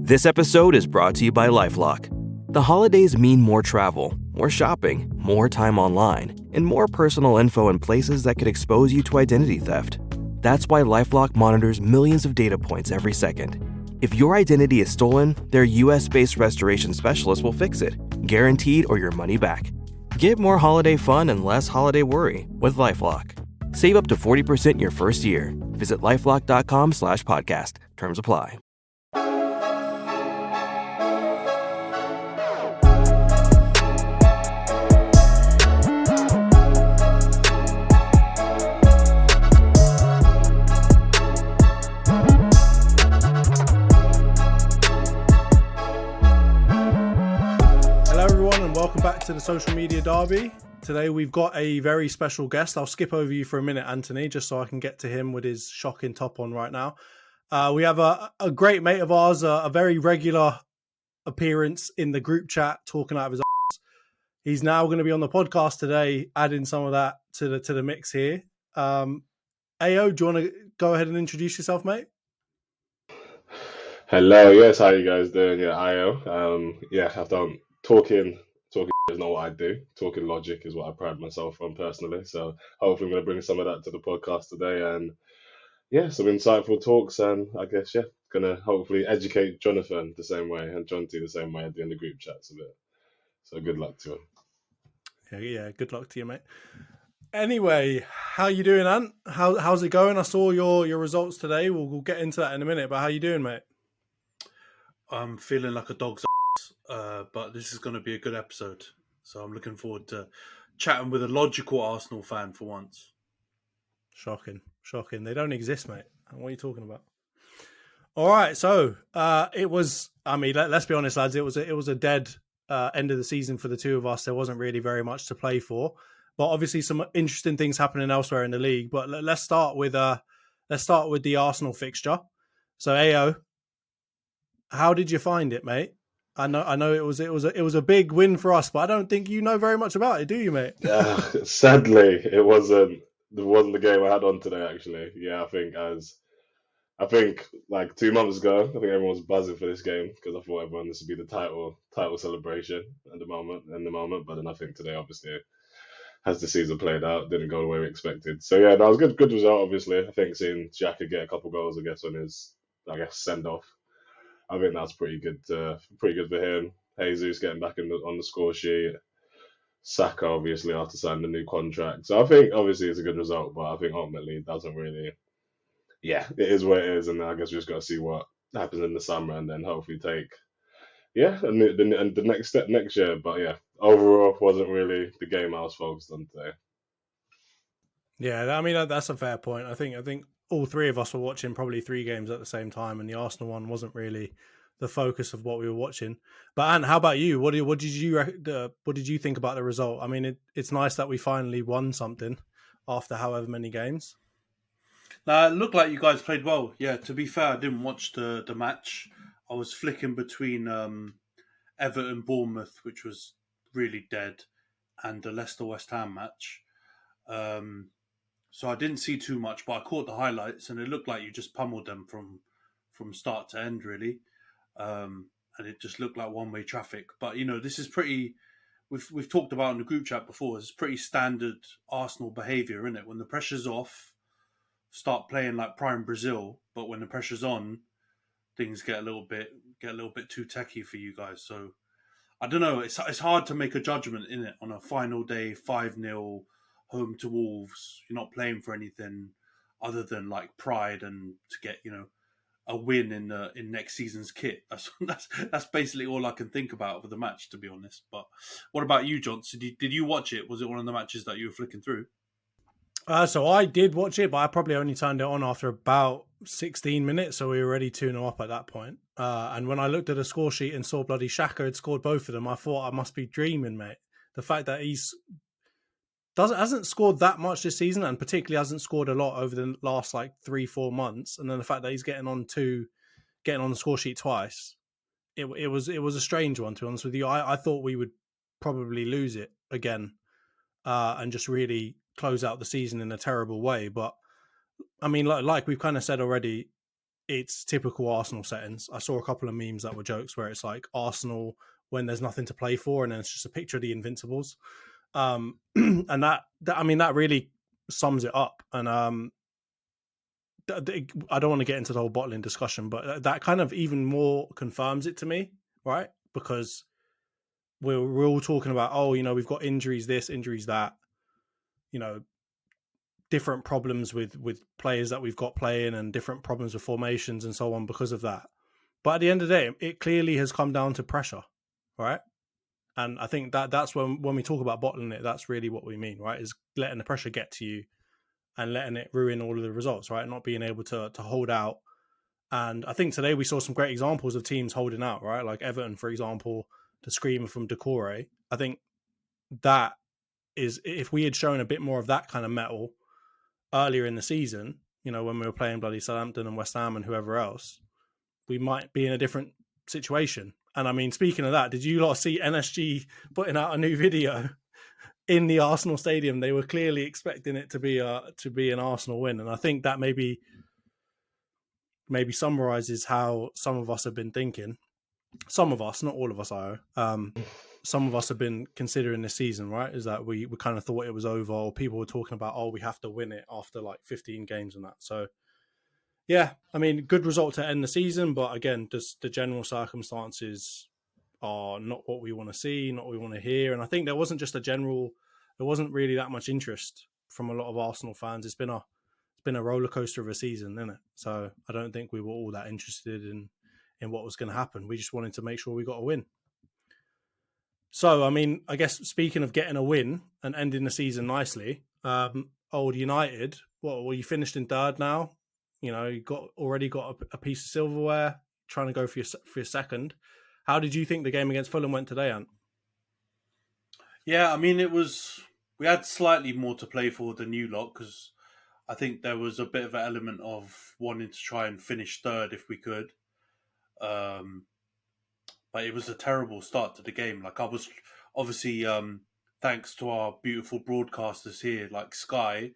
This episode is brought to you by LifeLock. The holidays mean more travel, more shopping, more time online, and more personal info in places that could expose you to identity theft. That's why LifeLock monitors millions of data points every second. If your identity is stolen, their US-based restoration specialist will fix it, guaranteed or your money back. Get more holiday fun and less holiday worry with LifeLock. Save up to 40% your first year. Visit LifeLock.com/podcast. Terms apply. Welcome back to the Social Media Derby. Today we've got a very special guest. I'll skip over you for a minute, Anthony, just so I can get to him with his shocking top on right now. We have a great mate of ours, a very regular appearance in the group chat, talking out of his ass. He's now going to be on the podcast today, adding some of that to the mix here. Ayo, do you want to go ahead and introduce yourself, mate? Hello, yes, how you guys doing? Yeah, Ayo. I've done talking is not what I do. Talking logic is what I pride myself on personally. So hopefully I'm going to bring some of that to the podcast today, and some insightful talks, and I guess going to hopefully educate Jonathan the same way and Jonty the same way at the end of group chats a bit. So good luck to him. Yeah, good luck to you, mate. Anyway, how you doing, Ant? How's it going? I saw your results today. We'll get into that in a minute, but how you doing, mate? I'm feeling like a dog's but this is going to be a good episode. So I'm looking forward to chatting with a logical Arsenal fan for once. Shocking. They don't exist, mate. What are you talking about? All right, so it was, let's be honest, lads, it was a dead end of the season for the two of us. There wasn't really very much to play for, but obviously some interesting things happening elsewhere in the league. But let's start with the Arsenal fixture. So Ayo, how did you find it, mate? I know it was a big win for us, but I don't think you know very much about it, do you, mate? Sadly, it wasn't the game I had on today. Actually, I think like 2 months ago, I think everyone was buzzing for this game because I thought this would be the title celebration at the moment. But then I think today, obviously, as the season played out, didn't go the way we expected. So that was good result. Obviously, I think seeing Xhaka get a couple goals, on his send off. I think that's pretty good for him. Jesus getting back on the score sheet. Saka obviously after signing the new contract. So I think obviously it's a good result, but I think ultimately it doesn't really. Yeah, it is what it is, and I guess we just got to see what happens in the summer, and then hopefully take the next step next year. But overall wasn't really the game I was focused on today. Yeah, that's a fair point. I think all three of us were watching probably 3 games at the same time, and the Arsenal one wasn't really the focus of what we were watching. But Ant, how about you? What did you think about the result? I mean, it's nice that we finally won something after however many games. It looked like you guys played well. Yeah, to be fair, I didn't watch the match. I was flicking between Everton Bournemouth, which was really dead, and the Leicester West Ham match. So I didn't see too much, but I caught the highlights, and it looked like you just pummeled them from start to end, really. And it just looked like one-way traffic. But this is pretty. We've talked about in the group chat before. It's pretty standard Arsenal behaviour, isn't it? When the pressure's off, start playing like prime Brazil. But when the pressure's on, things get a little bit too techie for you guys. So I don't know. It's hard to make a judgment in it on a final day 5-0. Home to Wolves. You're not playing for anything other than like pride and to get a win in next season's kit. That's basically all I can think about for the match, to be honest. But what about you, Johnson? Did you watch it? Was it one of the matches that you were flicking through? So I did watch it, but I probably only turned it on after about 16 minutes, so we were already 2-0 up at that point. And when I looked at the score sheet and saw bloody Xhaka had scored both of them, I thought I must be dreaming, mate. The fact that hasn't scored that much this season, and particularly hasn't scored a lot over the last 3-4 months, and then the fact that he's getting on the score sheet twice, it was a strange one, to be honest with you. I thought we would probably lose it again, and just really close out the season in a terrible way. But I mean, like we've kind of said already, it's typical Arsenal settings. I saw a couple of memes that were jokes where it's like Arsenal when there's nothing to play for, and then it's just a picture of the Invincibles. And that really sums it up. And I don't want to get into the whole bottling discussion, but that kind of even more confirms it to me, right? Because we're all talking about, we've got injuries, this, injuries, that, different problems with players that we've got playing and different problems with formations and so on because of that. But at the end of the day, it clearly has come down to pressure, right? And I think that's when we talk about bottling it, that's really what we mean, right? Is letting the pressure get to you and letting it ruin all of the results, right? Not being able to hold out. And I think today we saw some great examples of teams holding out, right? Like Everton, for example, the screamer from Decore. I think that is, if we had shown a bit more of that kind of mettle earlier in the season, when we were playing bloody Southampton and West Ham and whoever else, we might be in a different situation. And I mean, speaking of that, did you lot see NSG putting out a new video in the Arsenal stadium? They were clearly expecting it to be an Arsenal win, and I think that maybe summarizes how some of us have been thinking. Some of us, not all of us, some of us have been considering this season, right? Is that we kind of thought it was over, or people were talking about, we have to win it after like 15 games and that. So, yeah, I mean, good result to end the season, but again, just the general circumstances are not what we want to see, not what we want to hear. And I think there wasn't really that much interest from a lot of Arsenal fans. It's been a roller coaster of a season, isn't it? So I don't think we were all that interested in what was going to happen. We just wanted to make sure we got a win. So, I mean, I guess speaking of getting a win and ending the season nicely, Old United, you finished in third now. You already got a piece of silverware, trying to go for your second. How did you think the game against Fulham went today, Ant? Yeah, I mean, we had slightly more to play for than you lot, because I think there was a bit of an element of wanting to try and finish third if we could. But it was a terrible start to the game. Like, I was obviously, thanks to our beautiful broadcasters here, like Sky,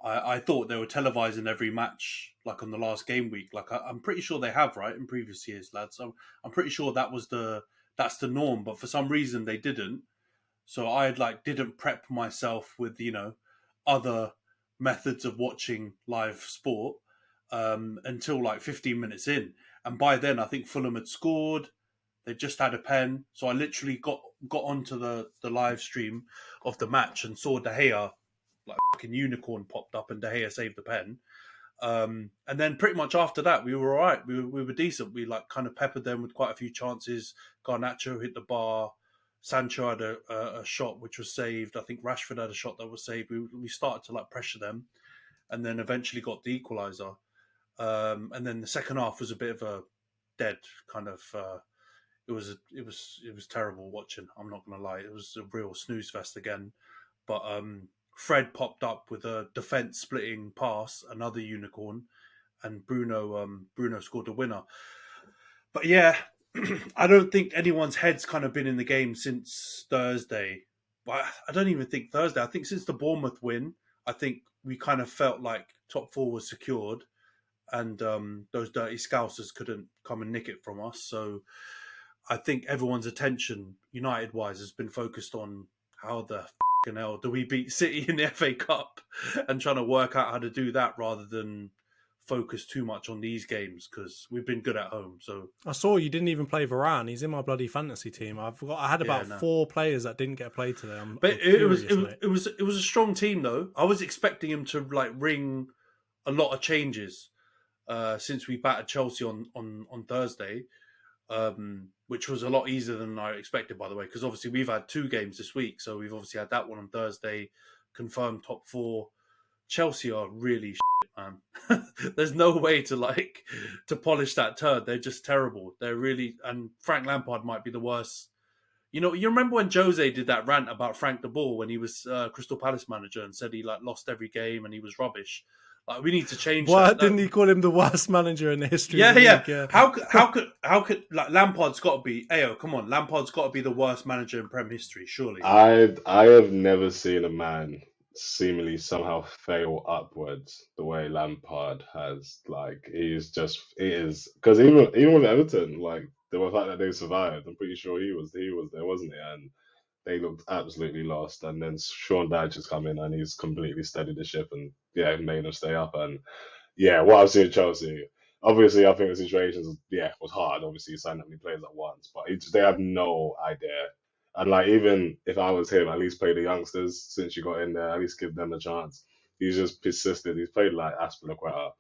I thought they were televising every match, like on the last game week. Like, I'm pretty sure they have, right, in previous years, lads. I'm pretty sure that's the norm. But for some reason, they didn't. So I didn't prep myself with other methods of watching live sport until like 15 minutes in, and by then I think Fulham had scored. They just had a pen, so I literally got onto the live stream of the match and saw De Gea, like a fucking unicorn, popped up and De Gea saved the pen. And then pretty much after that, we were all right. We were decent. We kind of peppered them with quite a few chances. Garnacho hit the bar. Sancho had a shot which was saved. I think Rashford had a shot that was saved. We started to pressure them, and then eventually got the equaliser. And then the second half was a bit of a dead kind of. It was terrible watching. I'm not gonna lie. It was a real snooze fest again. But Fred popped up with a defence splitting pass, another unicorn, and Bruno scored the winner. But yeah, I don't think anyone's head's kind of been in the game since Thursday. But I don't even think Thursday. I think since the Bournemouth win, I think we kind of felt like top four was secured, and those dirty Scousers couldn't come and nick it from us. So I think everyone's attention, United-wise, has been focused on how the fucking hell do we beat City in the FA Cup, and trying to work out how to do that rather than focus too much on these games, because we've been good at home. So I saw you didn't even play Varane. He's in my bloody fantasy team. I had about 4 players that didn't get played today. It was a strong team though. I was expecting him to ring a lot of changes since we battered Chelsea on Thursday. Which was a lot easier than I expected, by the way, because obviously we've had 2 games this week. So we've obviously had that one on Thursday, confirmed top 4. Chelsea are really shit, man. There's no way to polish that turd. They're just terrible. They're really, and Frank Lampard might be the worst. You remember when Jose did that rant about Frank de Boer when he was Crystal Palace manager and said he lost every game and he was rubbish. We need to change that. Why didn't he call him the worst manager in the history of the league? Yeah. How could Lampard's got to be? Come on, Lampard's got to be the worst manager in Prem history, surely. I have never seen a man seemingly somehow fail upwards the way Lampard has. Like it is because even with Everton, like the fact that they survived, I'm pretty sure he was there, wasn't he? And they looked absolutely lost. And then Sean Dyche has come in and he's completely steadied the ship and yeah, made them stay up. And yeah, what I've seen at Chelsea, obviously I think the situations was hard. Obviously, you signed that many players at once, but they have no idea. And like even if I was him, at least play the youngsters since you got in there, at least give them a chance. He's just persisted. He's played like Aspilicueta.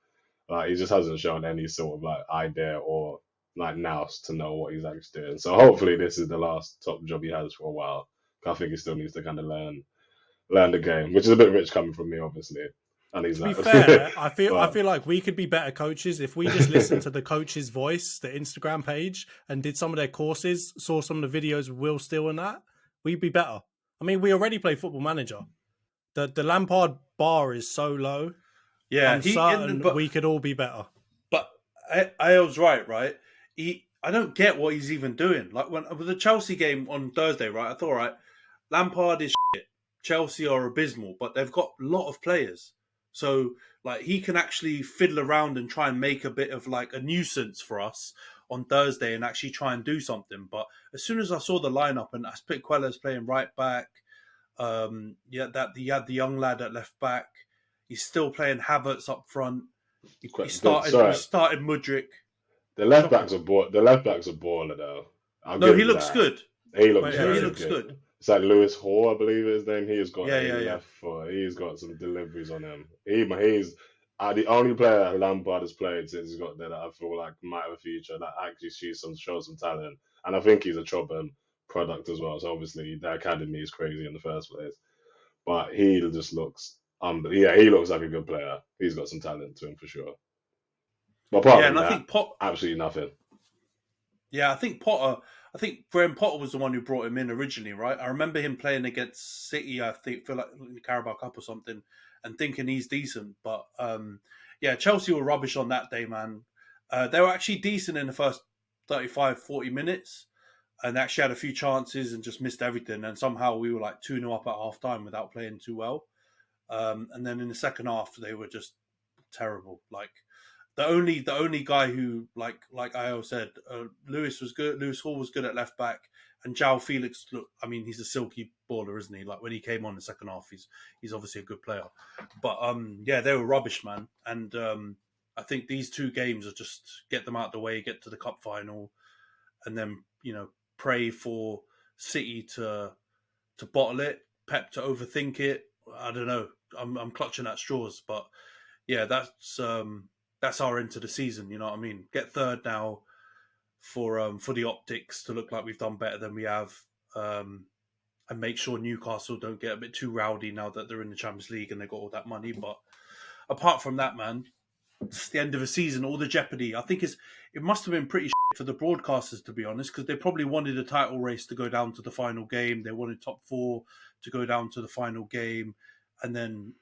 Like he just hasn't shown any sort of like idea or like nous to know what he's actually doing. So hopefully this is the last top job he has for a while. I think he still needs to kind of learn the game, which is a bit rich coming from me, obviously. And he's To be like, fair, I feel but like we could be better coaches if we just listened to the coach's voice, the Instagram page, and did some of their courses, saw some of the videos with Will Steele and that, we'd be better. I mean, we already play Football Manager. The Lampard bar is so low. Yeah, I'm certain we could all be better. But I was right? I don't get what he's even doing. Like with the Chelsea game on Thursday, right? I thought, right, Lampard is shit. Chelsea are abysmal, but they've got a lot of players. So like he can actually fiddle around and try and make a bit of like a nuisance for us on Thursday and actually try and do something. But as soon as I saw the lineup and Aspilicueta's playing right back, you had the young lad at left back. He's still playing Havertz up front. He started Mudryk. The left back's a baller though. No, he looks good. He looks he very looks good. It's like Lewis Hall, I believe his name. He's got Yeah. He's got some deliveries on him. He's the only player that Lampard has played since he's got there that I feel like might have a future that actually shows some talent. And I think he's a Chobham product as well. So obviously the academy is crazy in the first place. But he just looks he looks like a good player. He's got some talent to him for sure. But apart from that, I think absolutely nothing. Yeah, I think Graham Potter was the one who brought him in originally, right? I remember him playing against City, I think, for like in the Carabao Cup or something, and thinking he's decent. But Chelsea were rubbish on that day, man. They were actually decent in the first 35, 40 minutes and actually had a few chances and just missed everything. And somehow we were like 2-0 up at half time without playing too well. And then in the second half, they were just terrible. Like, the only guy who, like Ayo said, Lewis Hall was good at left back, and João Felix. Look, I mean, he's a silky baller, isn't he? Like when he came on in the second half, he's obviously a good player. But they were rubbish, man. And I think these two games are just get them out of the way, get to the cup final, and then pray for City to bottle it, Pep to overthink it. I don't know. I'm clutching at straws, but yeah, that's our end to the season. You know what I mean? Get third now for the optics to look like we've done better than we have, and make sure Newcastle don't get a bit too rowdy now that they're in the Champions League and they got all that money. But apart from that, man, it's the end of the season. All the jeopardy. I think it must have been pretty shit for the broadcasters, to be honest, because they probably wanted a title race to go down to the final game. They wanted top four to go down to the final game, and then.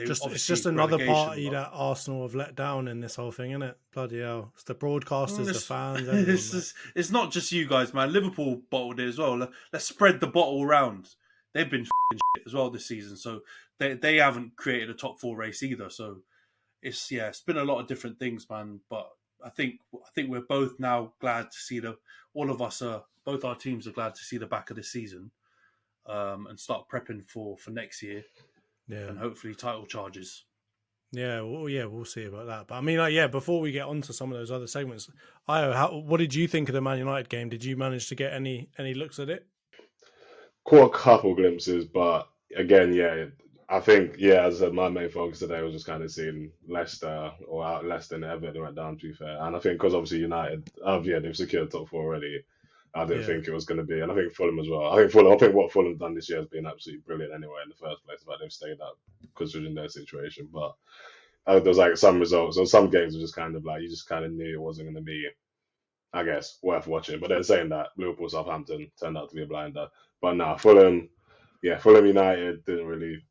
It's just another party that Arsenal have let down in this whole thing, isn't it? Bloody hell. It's the broadcasters, the fans. It's not just you guys, man. Liverpool bottled it as well. Let's spread the bottle around. They've been shit as well this season. So they haven't created a top four race either. So it's been a lot of different things, man. But I think we're both now glad to see both our teams are glad to see the back of the season, and start prepping for next year. Yeah, and hopefully title charges. Yeah, we'll see about that. But I mean, before we get on to some of those other segments, what did you think of the Man United game? Did you manage to get any looks at it? Caught a couple glimpses, but again, I think, as I said, my main focus today was just kind of seeing Leicester or out Leicester and Everton went down, to be fair. And I think because obviously United, they've secured top four already. I didn't think it was going to be, and I think Fulham as well. I think what Fulham's done this year has been absolutely brilliant anyway in the first place. But they've stayed up considering their situation. But there's like some results or some games were just kind of like you just kind of knew it wasn't going to be, I guess, worth watching. But then saying that, Liverpool Southampton turned out to be a blinder. But nah, Fulham United didn't really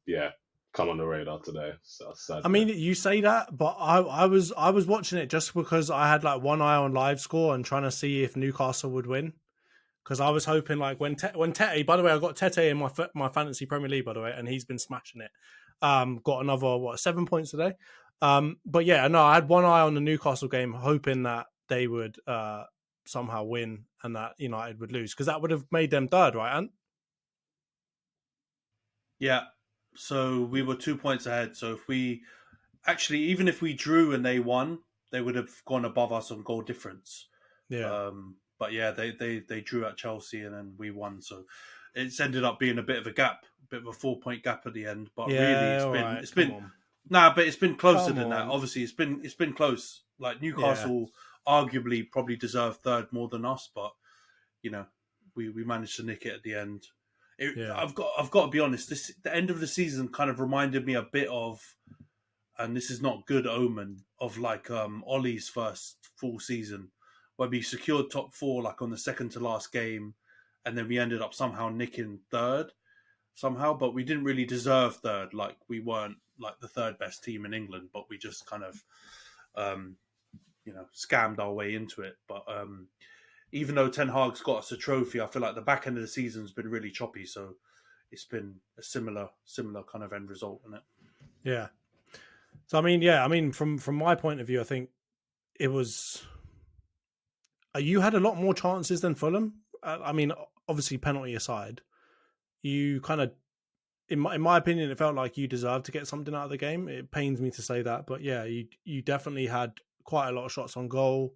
come on the radar today. So sad. I mean, you say that, but I was watching it just because I had like one eye on live score and trying to see if Newcastle would win. Because I was hoping, like, when Tete, by the way, I got Tete in my fantasy Premier League, by the way, and he's been smashing it. Got another 7 points today. But yeah, no, I had one eye on the Newcastle game, hoping that they would somehow win and that United would lose, because that would have made them third, right, Ant? Yeah. So we were 2 points ahead. So if we even if we drew and they won, they would have gone above us on goal difference. Yeah. But yeah, they drew at Chelsea and then we won. So it's ended up being a bit of a gap, a bit of a 4-point gap at the end. But Yeah, really, it's been closer than that. Obviously, it's been close. Like Newcastle, arguably probably deserved third more than us, but we managed to nick it at the end. I've got to be honest. The end of the season kind of reminded me a bit of, and this is not good omen, of like Ollie's first full season, where we secured top 4 like on the second to last game, and then we ended up somehow nicking third somehow, but we didn't really deserve third. Like we weren't like the third best team in England, but we just kind of scammed our way into it. But even though Ten Hag's got us a trophy, I feel like the back end of the season's been really choppy. So it's been a similar kind of end result, isn't it? Yeah. So I mean, from my point of view, I think it was. You had a lot more chances than Fulham. I mean, obviously, penalty aside, you kind of, in my opinion, it felt like you deserved to get something out of the game. It pains me to say that, but yeah, you definitely had quite a lot of shots on goal.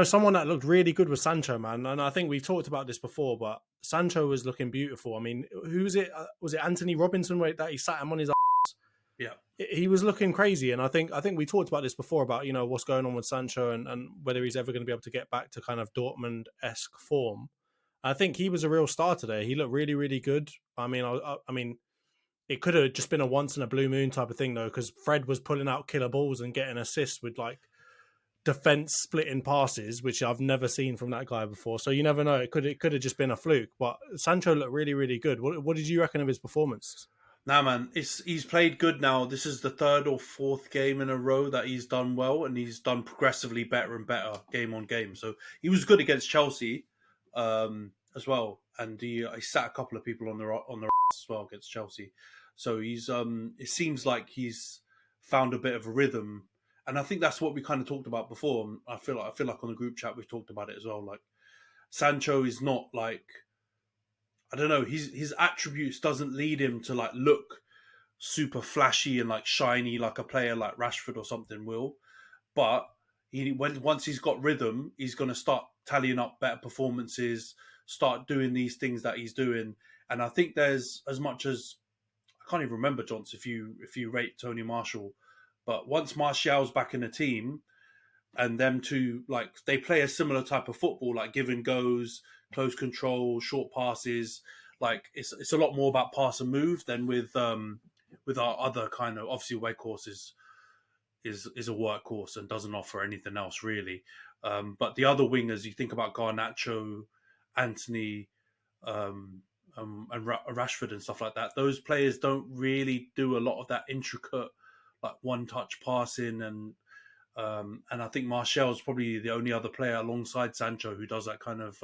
Someone that looked really good was Sancho, man. And I think we've talked about this before, but Sancho was looking beautiful. I mean, who was it? Was it Anthony Robinson that he sat him on his ass? Yeah. He was looking crazy. And I think we talked about this before about, what's going on with Sancho and whether he's ever going to be able to get back to kind of Dortmund-esque form. I think he was a real star today. He looked really, really good. I mean, it could have just been a once in a blue moon type of thing, though, because Fred was pulling out killer balls and getting assists with like defense splitting passes, which I've never seen from that guy before. So you never know. It could have just been a fluke. But Sancho looked really, really good. What did you reckon of his performance? Nah, man, he's played good now. This is the third or fourth game in a row that he's done well, and he's done progressively better and better game on game. So he was good against Chelsea as well, and he sat a couple of people on the as well against Chelsea. So he's it seems like he's found a bit of a rhythm. And I think that's what we kind of talked about before. I feel like on the group chat we've talked about it as well. Like Sancho is not like, I don't know, his attributes doesn't lead him to like look super flashy and like shiny like a player like Rashford or something will. But once he's got rhythm, he's going to start tallying up better performances, start doing these things that he's doing. And I think there's, as much as I can't even remember, Johns, if you rate Tony Marshall. But once Martial's back in the team, and them two, like, they play a similar type of football, like give and goes, close control, short passes. Like it's a lot more about pass and move than with our other kind of, obviously Weghorst is a workhorse and doesn't offer anything else really. But the other wingers, you think about Garnacho, Anthony, and Rashford and stuff like that. Those players don't really do a lot of that intricate, like one-touch passing, and I think Martial's probably the only other player alongside Sancho who does that kind of,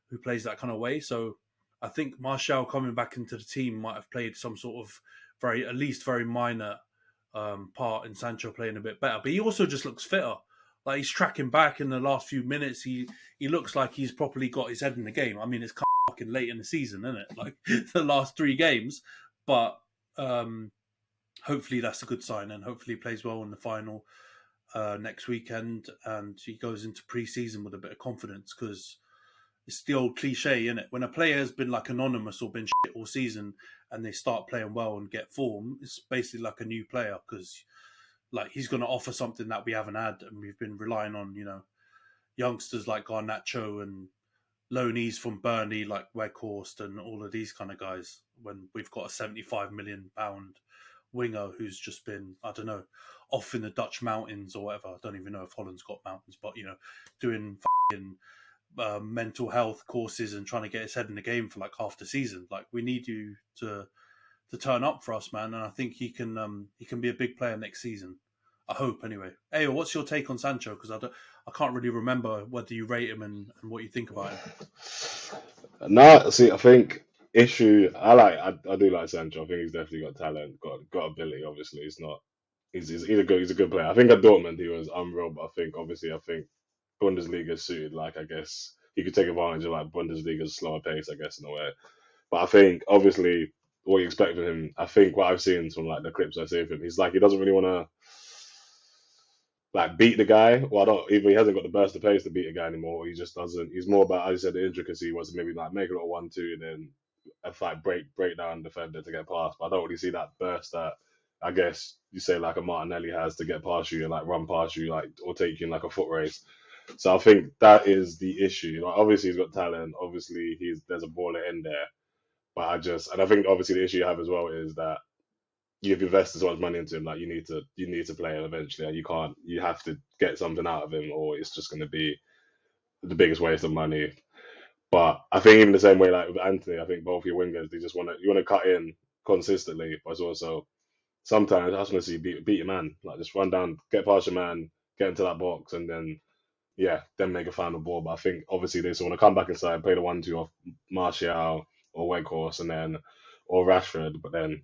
who plays that kind of way. So I think Martial coming back into the team might have played some sort of at least very minor part in Sancho playing a bit better. But he also just looks fitter. Like he's tracking back in the last few minutes. He looks like he's properly got his head in the game. I mean, it's fucking late in the season, isn't it? Like the last 3 games, but hopefully that's a good sign, and hopefully he plays well in the final next weekend, and he goes into pre-season with a bit of confidence, because it's the old cliche, isn't it? When a player has been like anonymous or been shit all season and they start playing well and get form, it's basically like a new player, because like he's going to offer something that we haven't had, and we've been relying on, youngsters like Garnacho and loanees from Burnley like Weghorst and all of these kind of guys, when we've got a £75 million winger who's just been, I don't know, off in the Dutch mountains or whatever. I don't even know if Holland's got mountains, but doing fucking mental health courses and trying to get his head in the game for like half the season. Like, we need you to turn up for us, man. And I think he can be a big player next season. I hope, anyway. Hey, what's your take on Sancho? Because I can't really remember whether you rate him and what you think about him. No, see, I think issue, I do like Sancho. I think he's definitely got talent, got ability. Obviously, he's a good player. I think at Dortmund he was unreal, but I think Bundesliga suited. Like I guess he could take advantage of like Bundesliga's slower pace, I guess in a way. But I think obviously what you expect from him. I think what I've seen from like the clips I see of him, he's like he doesn't really want to like beat the guy. Well, I don't either. He hasn't got the burst of pace to beat the guy anymore. Or he just doesn't. He's more about, as you said, the intricacy. He wants to maybe like make a little 1-2 and then a fight break down defender to get past. But I don't really see that burst that I guess you say like a Martinelli has to get past you and like run past you like or take you in like a foot race. So I think that is the issue. Like obviously he's got talent. Obviously there's a baller in there. But I think obviously the issue you have as well is that you've invested so much money into him, like you need to play him eventually. And you have to get something out of him, or it's just going to be the biggest waste of money. But I think even the same way, like with Anthony, I think both your wingers, they just want to cut in consistently, but it's also sometimes I just want to see you beat your man, like just run down, get past your man, get into that box, and then then make a final ball. But I think obviously they just want to come back inside, play the 1-2 off Martial or Weghorst, and then or Rashford, but then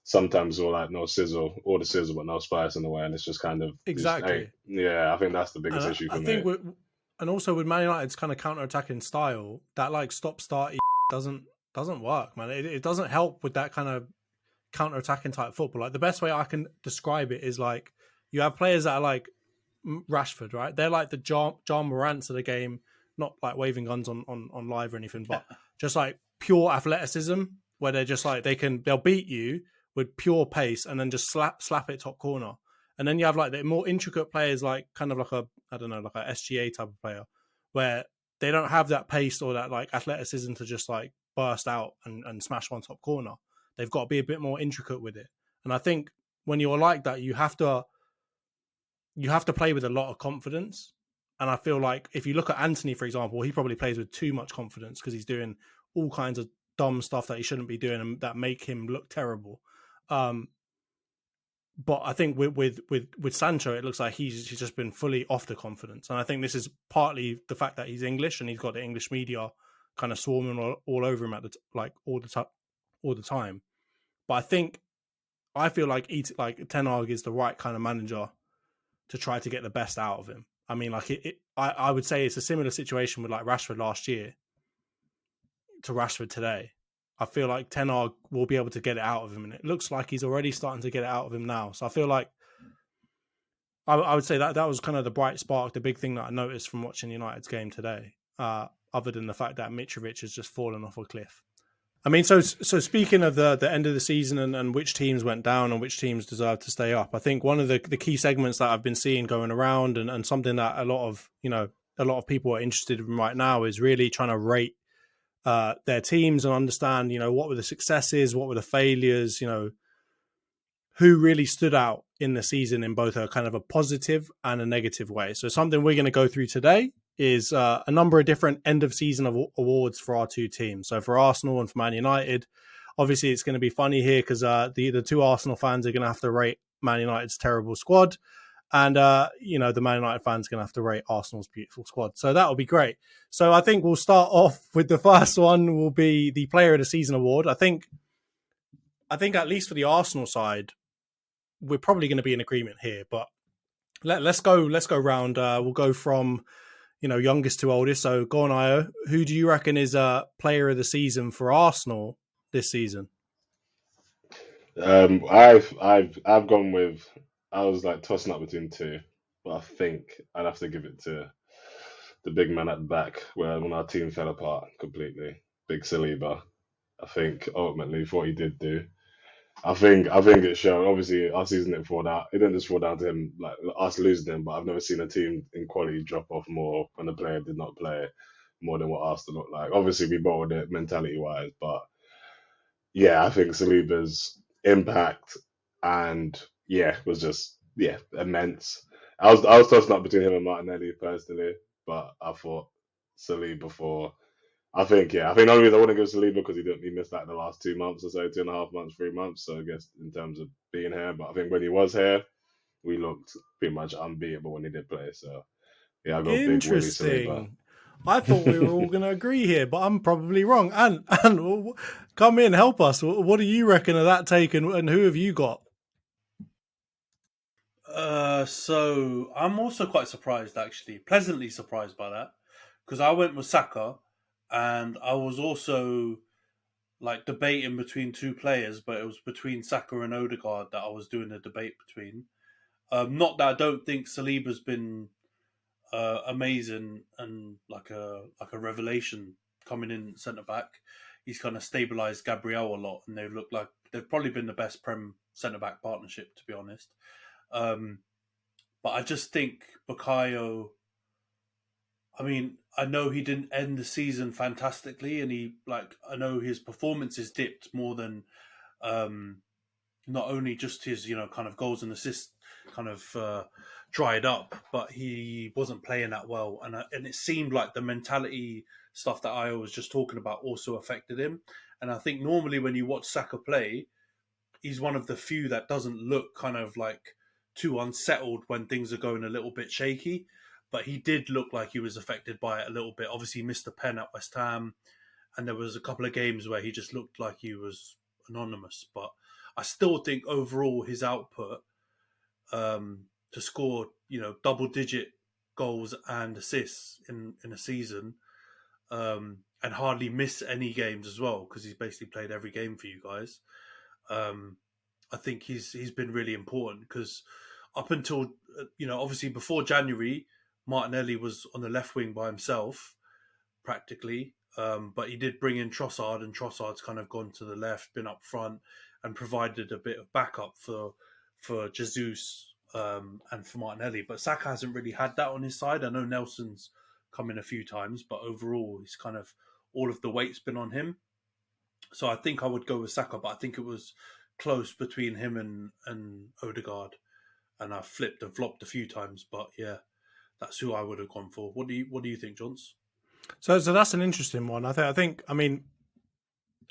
sometimes all like no sizzle, or the sizzle but no spice in the way, and it's just kind of Exactly. I think that's the biggest issue for I me. think and also with Man United's kind of counter-attacking style, that like stop-start doesn't work, man. It doesn't help with that kind of counter-attacking type football. Like the best way I can describe it is like you have players that are like Rashford, right? They're like the John Morants of the game, not like waving guns on live or anything, but just like pure athleticism, where they're just like they'll beat you with pure pace and then just slap it top corner. And then you have like the more intricate players, like kind of like a SGA type of player, where they don't have that pace or that like athleticism to just like burst out and smash one top corner. They've got to be a bit more intricate with it. And I think when you're like that, you have to play with a lot of confidence. And I feel like if you look at Anthony, for example, he probably plays with too much confidence because he's doing all kinds of dumb stuff that he shouldn't be doing and that make him look terrible. But I think with Sancho, it looks like he's just been fully off the confidence. And I think this is partly the fact that he's English and he's got the English media kind of swarming all over him all the time. But I feel like Ten Hag is the right kind of manager to try to get the best out of him. I mean, like I would say it's a similar situation with like Rashford last year to Rashford today. I feel like Ten Hag will be able to get it out of him, and it looks like he's already starting to get it out of him now. So I feel like I would say that was kind of the bright spark, the big thing that I noticed from watching United's game today, other than the fact that Mitrovic has just fallen off a cliff. I mean, so speaking of the end of the season and which teams went down and which teams deserve to stay up, I think one of the key segments that I've been seeing going around and something that a lot of people are interested in right now is really trying to rate their teams and understand, what were the successes, what were the failures, who really stood out in the season in both a kind of a positive and a negative way. So something we're going to go through today is a number of different end of season awards for our two teams. So for Arsenal and for Man United, obviously it's going to be funny here because the two Arsenal fans are going to have to rate Man United's terrible squad. And, the Man United fans are going to have to rate Arsenal's beautiful squad. So that'll be great. So I think we'll start off with the first one will be the Player of the Season award. I think at least for the Arsenal side, we're probably going to be in agreement here. But let's go round. We'll go from, youngest to oldest. So go on, Ayo. Who do you reckon is Player of the Season for Arsenal this season? I've gone with. I was like tossing up between two, but I think I'd have to give it to the big man at the back, where when our team fell apart completely, Big Saliba. I think ultimately for what he did do, I think it showed. Obviously, our season didn't fall down. It didn't just fall down to him, like us losing him. But I've never seen a team in quality drop off more when the player did not play more than what Arsenal looked like. Obviously, we bottled it mentality wise, but I think Saliba's impact and was just immense. I was tossing up between him and Martinelli personally, but I thought Saliba for. I think the only reason I want to give Saliba because he missed like the last 2 months or so, 2.5 months, 3 months. So I guess in terms of being here, but I think when he was here, we looked pretty much unbeatable when he did play. So I got big Willie Saliba. Interesting. I thought we were all going to agree here, but I'm probably wrong. And come in, help us. What do you reckon of that take, and who have you got? So I'm also quite surprised, actually, pleasantly surprised by that, because I went with Saka, and I was also like debating between two players, but it was between Saka and Odegaard that I was doing the debate between. Not that I don't think Saliba's been amazing and like a revelation coming in centre back. He's kind of stabilised Gabriel a lot, and they've probably been the best Prem centre back partnership, to be honest. Um, but I just think Bukayo. I mean, I know he didn't end the season fantastically, and I know his performances dipped more than um, not only just his kind of goals and assists kind of dried up, but he wasn't playing that well, and it seemed like the mentality stuff that I was just talking about also affected him. And I think normally when you watch Saka play, he's one of the few that doesn't look kind of like too unsettled when things are going a little bit shaky. But he did look like he was affected by it a little bit. Obviously, he missed the pen at West Ham, and there was a couple of games where he just looked like he was anonymous. But I still think overall his output to score, double-digit goals and assists in a season, and hardly miss any games as well, because he's basically played every game for you guys. I think he's been really important, because up until obviously before January, Martinelli was on the left wing by himself practically, but he did bring in Trossard, and Trossard's kind of gone to the left, been up front, and provided a bit of backup for Jesus and for Martinelli. But Saka hasn't really had that on his side. I know Nelson's come in a few times, but overall, he's kind of all of the weight's been on him. So I think I would go with Saka, but I think it was close between him and Odegaard, and I flipped and flopped a few times. But yeah, that's who I would have gone for. What do you think, Johns? So that's an interesting one. I think. I mean,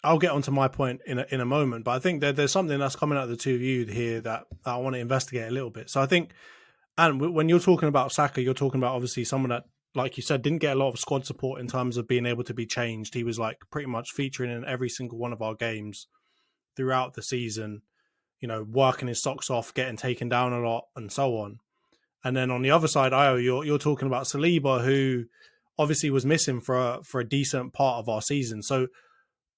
I'll get onto my point in a moment, but I think there's something that's coming out of the two of you here that I want to investigate a little bit. So I think, and when you're talking about Saka, you're talking about obviously someone that, like you said, didn't get a lot of squad support in terms of being able to be changed. He was like pretty much featuring in every single one of our games throughout the season, working his socks off, getting taken down a lot, and so on. And then on the other side, you're talking about Saliba, who obviously was missing for a decent part of our season. So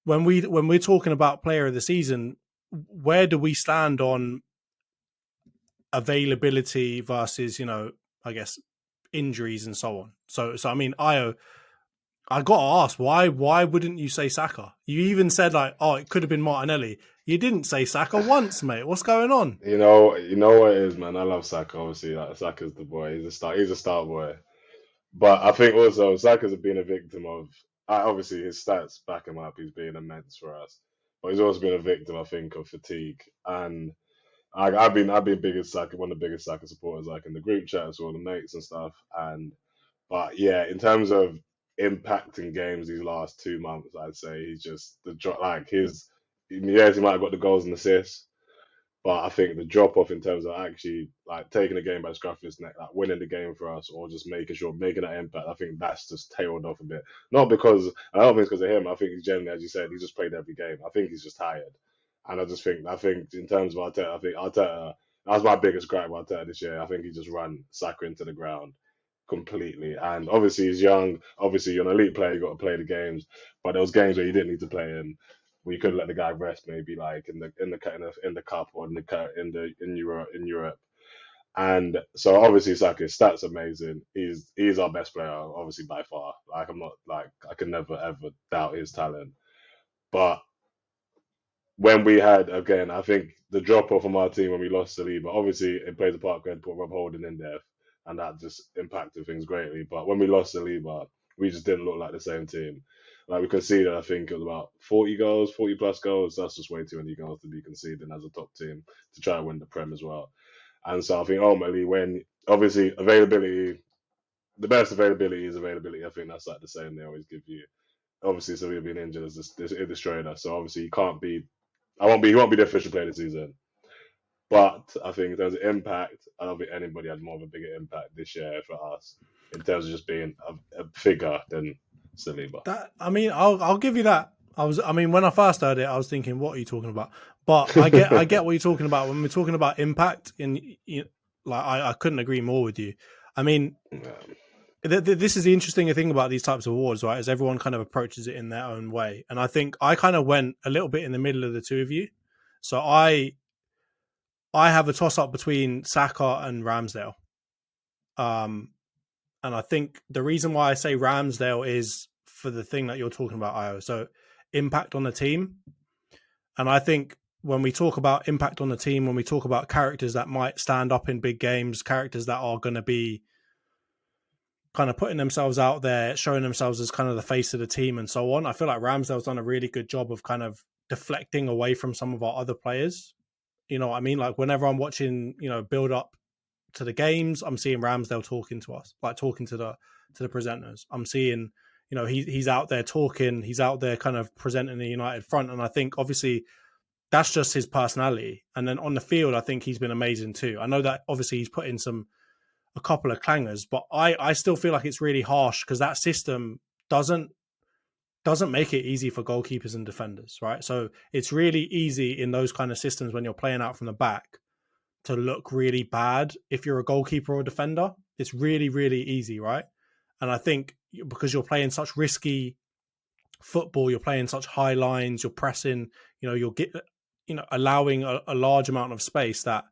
when we're talking about player of the season, where do we stand on availability versus, I guess, injuries and so on? So I mean, I got to ask, why wouldn't you say Saka? You even said like, oh, it could have been Martinelli. You didn't say Saka once, mate. What's going on? You know what it is, man. I love Saka. Obviously, like, Saka's the boy. He's a star boy. But I think also Saka's been a victim of obviously his stats back him up. He's been immense for us, but he's also been a victim, I think, of fatigue. And I've been biggest Saka, one of the biggest Saka supporters, like in the group chats with all the mates and stuff. But yeah, in terms of impacting games these last 2 months, I'd say he's just like his. Yes, he might have got the goals and assists, but I think the drop off in terms of actually like taking the game by the scruff of his neck, like winning the game for us, or just making that impact, I think that's just tailed off a bit. Not because I don't think it's because of him. I think he's generally, as you said, he just played every game. I think he's just tired, and I think in terms of Arteta, I think Arteta that was my biggest gripe with Arteta this year. I think he just ran Saka into the ground completely. And obviously he's young. Obviously you're an elite player. You got to play the games, but those games where you didn't need to play him, where you could let the guy rest, maybe like in the cup or in Europe. And so obviously Saka's stats amazing. He's our best player, obviously by far. Like I'm not like I can never ever doubt his talent. But when we had again, I think the drop off from our team when we lost Saliba, obviously it plays a part. We had to put Rob Holding in there, and that just impacted things greatly. But when we lost Saliba, we just didn't look like the same team. Like we conceded, I think it was about 40 goals, 40 plus goals. That's just way too many goals to be conceding as a top team to try and win the Prem as well. And so I think ultimately, when obviously availability, the best availability is availability. I think that's like the same they always give you. Obviously, Saliba being injured is it destroyed us. So obviously, he can't be. He won't be the official player this season. But I think in terms of impact, I don't think anybody had more of a bigger impact this year for us in terms of just being a figure than Saliba. I'll give you that. When I first heard it, I was thinking, what are you talking about? But I get what you're talking about when we're talking about impact. I couldn't agree more with you. I mean, this is the interesting thing about these types of awards, right? Is everyone kind of approaches it in their own way, and I think I kind of went a little bit in the middle of the two of you. So I have a toss up between Saka and Ramsdale. And I think the reason why I say Ramsdale is for the thing that you're talking about, Io. So impact on the team. And I think when we talk about impact on the team, when we talk about characters that might stand up in big games, characters that are going to be kind of putting themselves out there, showing themselves as kind of the face of the team and so on, I feel like Ramsdale's done a really good job of kind of deflecting away from some of our other players. You know what I mean? Like whenever I'm watching, build up to the games, I'm seeing Ramsdale talking to us, like talking to the presenters. I'm seeing, he's out there talking, he's out there kind of presenting the United front. And I think obviously that's just his personality. And then on the field, I think he's been amazing too. I know that obviously he's put in a couple of clangers, but I still feel like it's really harsh because that system doesn't make it easy for goalkeepers and defenders, right? So it's really easy in those kind of systems when you're playing out from the back to look really bad if you're a goalkeeper or a defender. It's really, really easy, right? And I think because you're playing such risky football, you're playing such high lines, you're pressing, you'll get, allowing a large amount of space that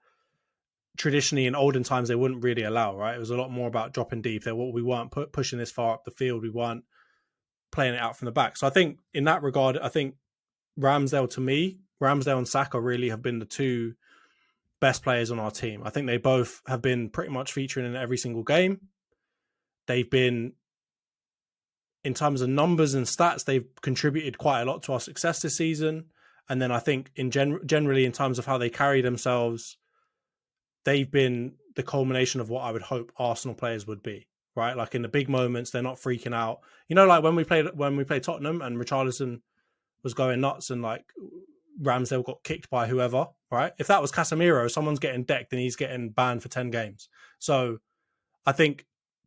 traditionally in olden times they wouldn't really allow, right? It was a lot more about dropping deep. We weren't pushing this far up the field. We weren't playing it out from the back. So I think in that regard, I think Ramsdale and Saka really have been the two best players on our team. I think they both have been pretty much featuring in every single game. They've been, in terms of numbers and stats, they've contributed quite a lot to our success this season. And then I think generally in terms of how they carry themselves, they've been the culmination of what I would hope Arsenal players would be, right? Like in the big moments, they're not freaking out. Like when we played Tottenham and Richarlison was going nuts and like Ramsdale got kicked by whoever, right? If that was Casemiro, someone's getting decked and he's getting banned for 10 games. So I think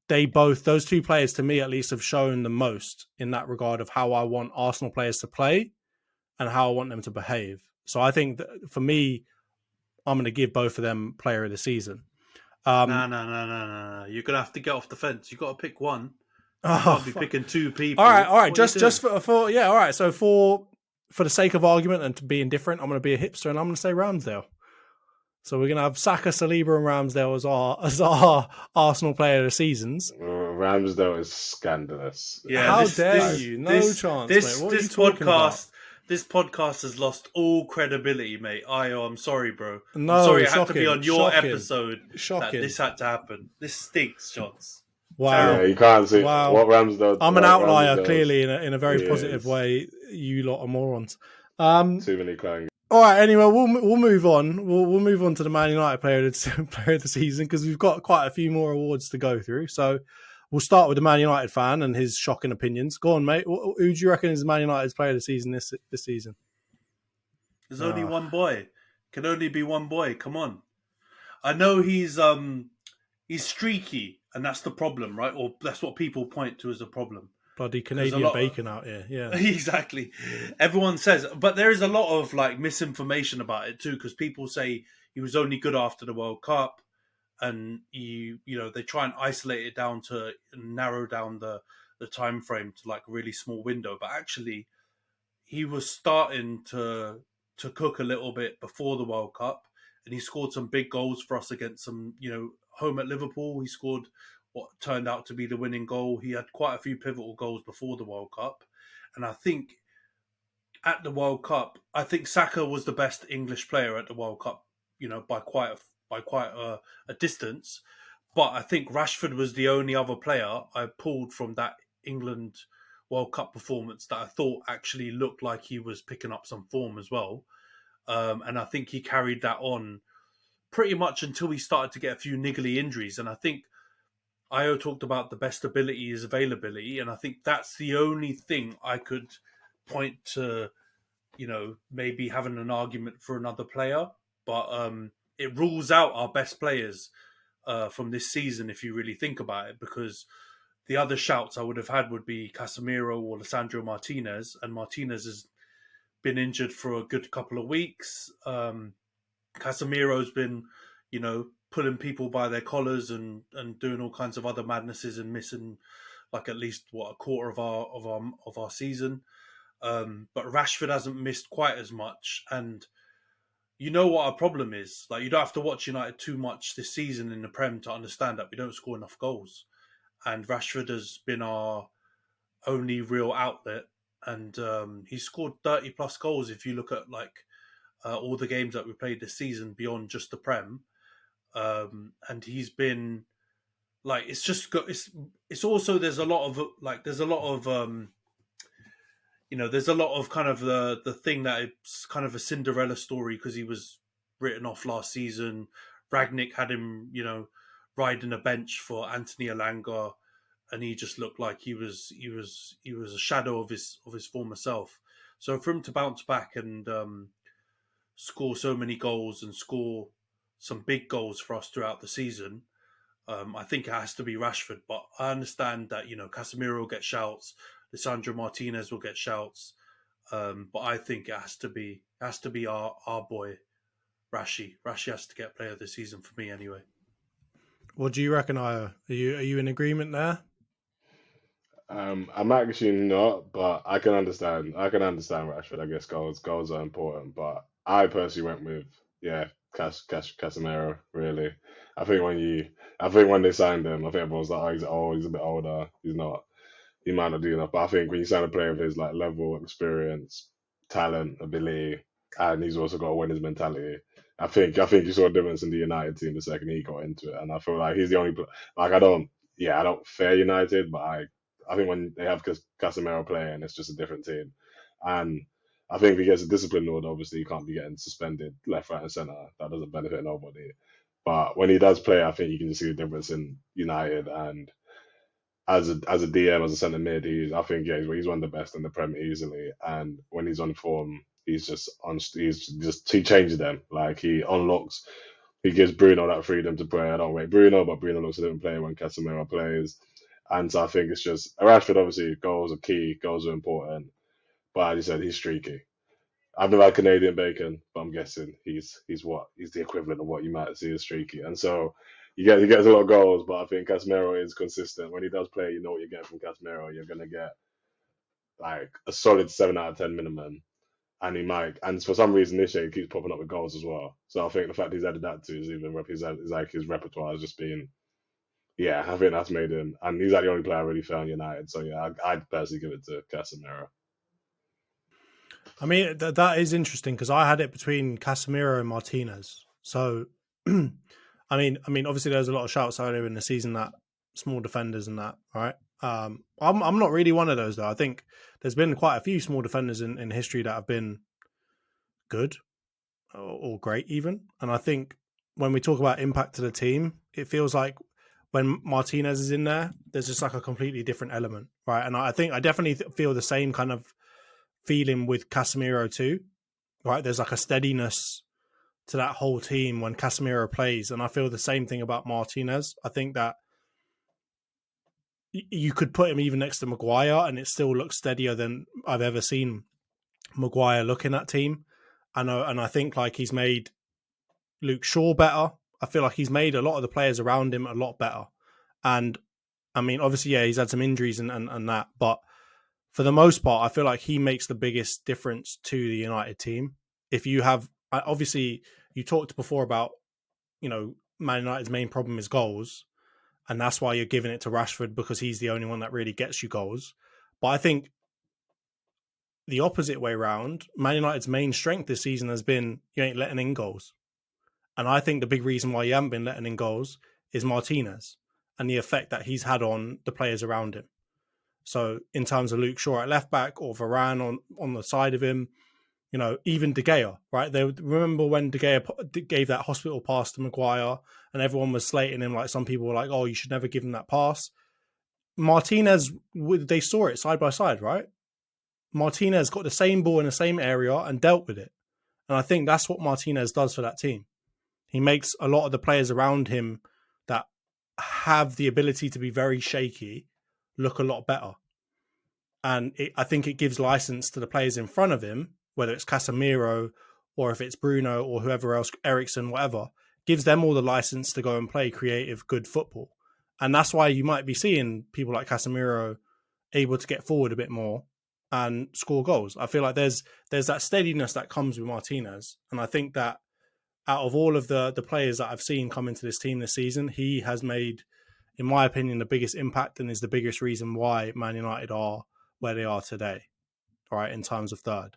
those two players to me at least have shown the most in that regard of how I want Arsenal players to play and how I want them to behave. So I think that for me, I'm going to give both of them player of the season. No. You're going to have to get off the fence. You've got to pick one. You can't be picking two people. All right. Just for yeah. All right. So for the sake of argument and to being different, I'm going to be a hipster and I'm going to say Ramsdale. So we're going to have Saka, Saliba, and Ramsdale as our Arsenal player of the seasons. Ramsdale is scandalous. Yeah, how dare you? No chance, mate. What are you talking about? This podcast has lost all credibility, mate. I'm sorry, bro. No, I'm sorry, shocking, it had to be on your episode that this had to happen. This stinks, shots. Wow. Yeah, you can't see what Ramsdale. I'm an outlier, clearly, in a very positive way. You lot are morons. Too many clang. All right. Anyway, we'll move on. We'll move on to the Man United player of the season because we've got quite a few more awards to go through. So we'll start with the Man United fan and his shocking opinions. Go on, mate. Who do you reckon is Man United's player of the season this season? There's only one boy. Can only be one boy. Come on. I know he's streaky, and that's the problem, right? Or that's what people point to as a problem. Bloody Canadian bacon out here, yeah. Exactly. Everyone says, but there is a lot of like misinformation about it too, because people say he was only good after the World Cup, and they try and isolate it down to narrow down the time frame to like a really small window. But actually, he was starting to cook a little bit before the World Cup, and he scored some big goals for us against some, home at Liverpool. He scored what turned out to be the winning goal. He had quite a few pivotal goals before the World Cup. And I think at the World Cup, I think Saka was the best English player at the World Cup, by quite a distance. But I think Rashford was the only other player I pulled from that England World Cup performance that I thought actually looked like he was picking up some form as well. And I think he carried that on pretty much until he started to get a few niggly injuries. And I think Ayo talked about the best ability is availability, and I think that's the only thing I could point to, maybe having an argument for another player. But it rules out our best players from this season if you really think about it, because the other shouts I would have had would be Casemiro or Lisandro Martinez, and Martinez has been injured for a good couple of weeks. Casemiro's been, pulling people by their collars and doing all kinds of other madnesses and missing like at least a quarter of our season. But Rashford hasn't missed quite as much, and you know what our problem is. Like, you don't have to watch United too much this season in the Prem to understand that we don't score enough goals, and Rashford has been our only real outlet, and he's scored 30 plus goals if you look at all the games that we played this season beyond just the Prem. And he's been like, it's also, there's a lot of kind of the thing that it's kind of a Cinderella story because he was written off last season. Ragnick had him, riding a bench for Anthony Elanga, and he just looked like he was a shadow of his former self. So for him to bounce back and score so many goals and score some big goals for us throughout the season, I think it has to be Rashford. But I understand that Casemiro will get shouts, Lisandro Martinez will get shouts, but I think it has to be our boy Rashi. Rashi has to get player of the season for me anyway. What do you reckon, Aya? Are you in agreement there? I'm actually not, but I can understand. I can understand Rashford. I guess goals are important, but I personally went with Casemiro. Really, I think when they signed him, I think everyone's like, he's a bit older. He might not do enough. But I think when you sign a player of his like level, experience, talent, ability, and he's also got a winner's mentality, I think you saw a difference in the United team the second he got into it, and I feel like he's the only like I don't fear United, but I think when they have Casemiro playing, it's just a different team. And I think if he gets a discipline order, obviously he can't be getting suspended left, right, and centre. That doesn't benefit nobody. But when he does play, I think you can just see the difference in United. And as a DM, as a centre mid, I think he's one of the best in the Premier easily. And when he's on form, he changes them. Like he unlocks. He gives Bruno that freedom to play. I don't rate Bruno, but Bruno looks a different player when Casemiro plays. And so I think it's just Rashford. Obviously, goals are key. Goals are important. But as you said, he's streaky. I've never had Canadian bacon, but I'm guessing he's the equivalent of what you might see as streaky. And so he gets a lot of goals, but I think Casemiro is consistent. When he does play, you know what you're getting from Casemiro. You're gonna get like a solid 7 out of 10 minimum. And for some reason this year he keeps popping up with goals as well. So I think the fact he's added that to his repertoire has just been. Yeah, I think that's made him, and he's like the only player I really found United. So yeah, I'd personally give it to Casemiro. I mean, that is interesting because I had it between Casemiro and Martinez. So, I mean, obviously there's a lot of shouts earlier in the season that small defenders and that, right? I'm not really one of those though. I think there's been quite a few small defenders in history that have been good or great even. And I think when we talk about impact to the team, it feels like when Martinez is in there, there's just like a completely different element, right? And I think I definitely feel the same kind of feeling with Casemiro too, right? There's like a steadiness to that whole team when Casemiro plays, and I feel the same thing about Martinez. I think that you could put him even next to Maguire and it still looks steadier than I've ever seen Maguire look in that team. And I think like he's made Luke Shaw better. I feel like he's made a lot of the players around him a lot better. And I mean, obviously, yeah, he's had some injuries and that, but for the most part, I feel like he makes the biggest difference to the United team. If you have, obviously, you talked before about, Man United's main problem is goals, and that's why you're giving it to Rashford because he's the only one that really gets you goals. But I think the opposite way round, Man United's main strength this season has been you ain't letting in goals. And I think the big reason why you haven't been letting in goals is Martinez and the effect that he's had on the players around him. So in terms of Luke Shaw at left back or Varane on the side of him, even De Gea, right? They remember when De Gea gave that hospital pass to Maguire and everyone was slating him. Like some people were like, oh, you should never give him that pass. Martinez, they saw it side by side, right? Martinez got the same ball in the same area and dealt with it. And I think that's what Martinez does for that team. He makes a lot of the players around him that have the ability to be very shaky look a lot better. And I think it gives license to the players in front of him, whether it's Casemiro or if it's Bruno or whoever else, Eriksen, whatever, gives them all the license to go and play creative, good football. And that's why you might be seeing people like Casemiro able to get forward a bit more and score goals. I feel like there's that steadiness that comes with Martinez. And I think that out of all of the players that I've seen come into this team this season, he has made, in my opinion, the biggest impact and is the biggest reason why Man United are where they are today, all right, in terms of third.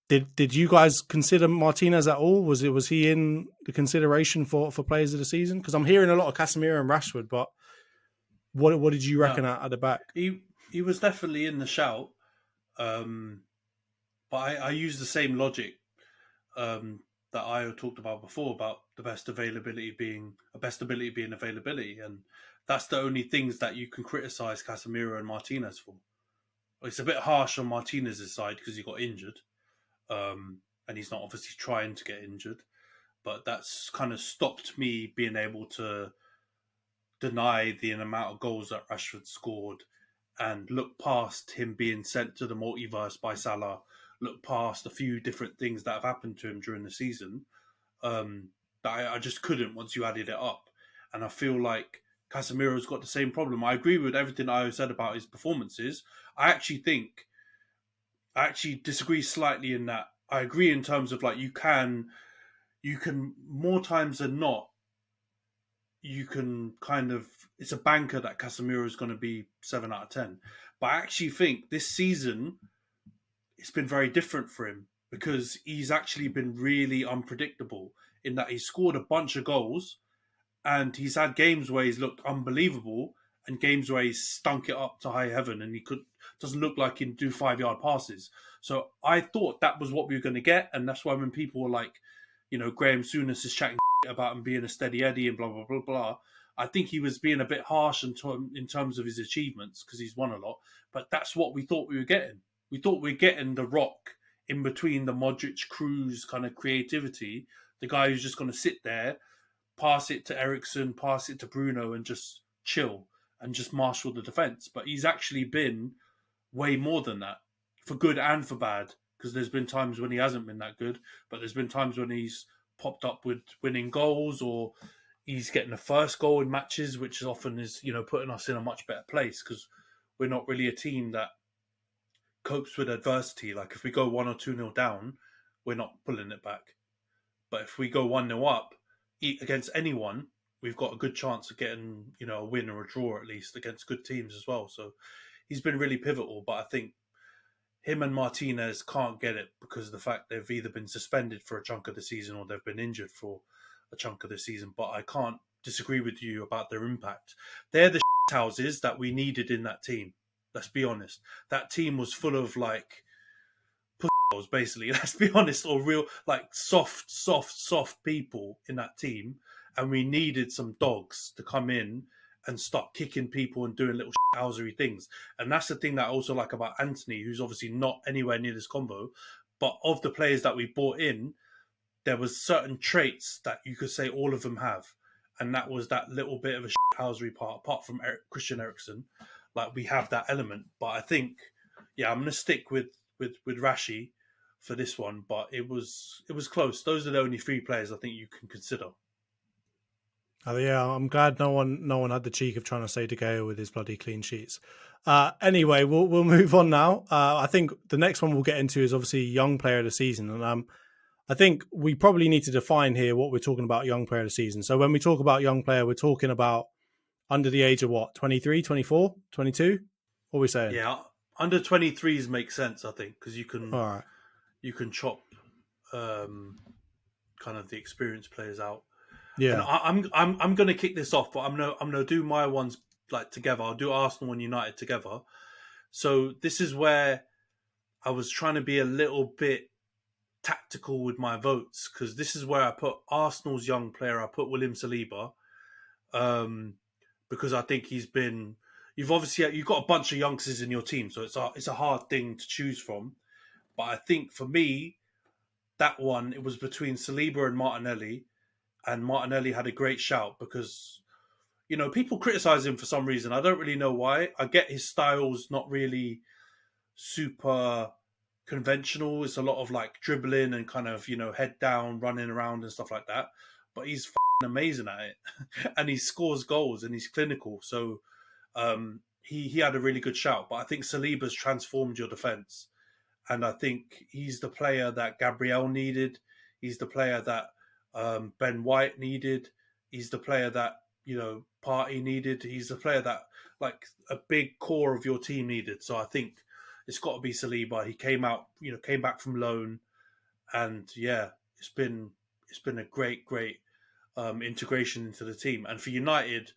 Did you guys consider Martinez at all? Was he in the consideration for players of the season? Because I'm hearing a lot of Casemiro and Rashford, but what did you reckon at the back? He was definitely in the shout, but I use the same logic that Ayo talked about before about the best ability being availability, and that's the only things that you can criticize Casemiro and Martinez for. It's a bit harsh on Martinez's side because he got injured, and he's not obviously trying to get injured, but that's kind of stopped me being able to deny the amount of goals that Rashford scored and look past him being sent to the multiverse by Salah, look past a few different things that have happened to him during the season that I just couldn't once you added it up. And I feel like Casemiro's got the same problem. I agree with everything I said about his performances. I actually disagree slightly in that. I agree in terms of like you can more times than not, you can kind of, it's a banker that Casemiro is going to be 7 out of 10. But I actually think this season it's been very different for him because he's actually been really unpredictable in that he's scored a bunch of goals and he's had games where he's looked unbelievable and games where he's stunk it up to high heaven and doesn't look like he can do 5-yard passes. So I thought that was what we were going to get, and that's why when people were like, Graham Souness is chatting about him being a steady Eddie and blah, blah, blah, blah, I think he was being a bit harsh in terms of his achievements because he's won a lot, but that's what we thought we were getting. We thought we were getting the Rock in between the Modric, Kroos kind of creativity, the guy who's just going to sit there, pass it to Eriksen, pass it to Bruno and just chill and just marshal the defence. But he's actually been way more than that, for good and for bad, because there's been times when he hasn't been that good, but there's been times when he's popped up with winning goals or he's getting the first goal in matches, which often is, putting us in a much better place because we're not really a team that copes with adversity. Like if we go 1 or 2-0 down, we're not pulling it back. But if we go 1-0 up against anyone, we've got a good chance of getting, a win or a draw at least against good teams as well. So he's been really pivotal, but I think him and Martinez can't get it because of the fact they've either been suspended for a chunk of the season or they've been injured for a chunk of the season. But I can't disagree with you about their impact. They're the houses that we needed in that team. Let's be honest. That team was full of like pussies, basically. Let's be honest, or real like soft people in that team, and we needed some dogs to come in and start kicking people and doing little housery things. And that's the thing that I also like about Anthony, who's obviously not anywhere near this combo, but of the players that we brought in, there was certain traits that you could say all of them have, and that was that little bit of a housery part. Apart from Christian Eriksen, like we have that element. But I think, I'm going to stick with Rashi for this one. But it was close. Those are the only 3 players I think you can consider. Oh, yeah, I'm glad no one had the cheek of trying to say De Gea with his bloody clean sheets. Anyway, we'll move on now. I think the next one we'll get into is obviously young player of the season, and I think we probably need to define here what we're talking about young player of the season. So when we talk about young player, we're talking about under the age of what, 23, 24, 22? What are we saying? Yeah, under 23s makes sense, I think, because you can you can chop kind of the experienced players out. Yeah, and I'm going to kick this off, but I'm gonna do my ones like together. I'll do Arsenal and United together. So this is where I was trying to be a little bit tactical with my votes because this is where I put Arsenal's young player. I put William Saliba because I think he's been. You've got a bunch of youngsters in your team, so it's a hard thing to choose from. But I think for me, that one it was between Saliba and Martinelli. and Martinelli had a great shout because, people criticize him for some reason. I don't really know why. I get his style's not really super conventional. It's a lot of like dribbling and kind of, head down, running around and stuff like that. But he's amazing at it. And he scores goals and he's clinical. So he had a really good shout. But I think Saliba's transformed your defence. And I think he's the player that Gabriel needed. He's the player that Ben White needed. He's the player that, Partey needed. He's the player that, like, a big core of your team needed. So I think it's got to be Saliba. He came back from loan. And, yeah, it's been a great integration into the team. And for United,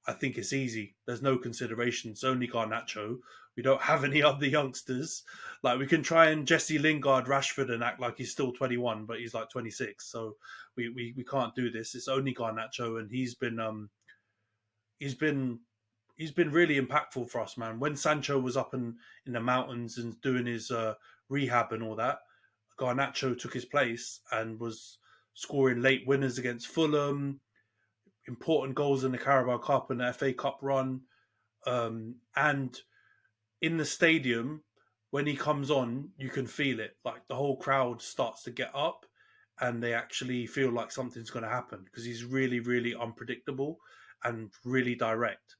I think it's easy. There's no consideration. It's only Garnacho. We don't have any other youngsters. Like, we can try and Jesse Lingard, Rashford, and act like he's still 21, but he's like 26. So we can't do this. It's only Garnacho, and he's been really impactful for us, man. When Sancho was up in the mountains and doing his rehab and all that, Garnacho took his place and was scoring late winners against Fulham, important goals in the Carabao Cup and the FA Cup run. And in the stadium, when he comes on, you can feel it. Like, the whole crowd starts to get up and they actually feel like something's going to happen because he's really, really unpredictable and really direct.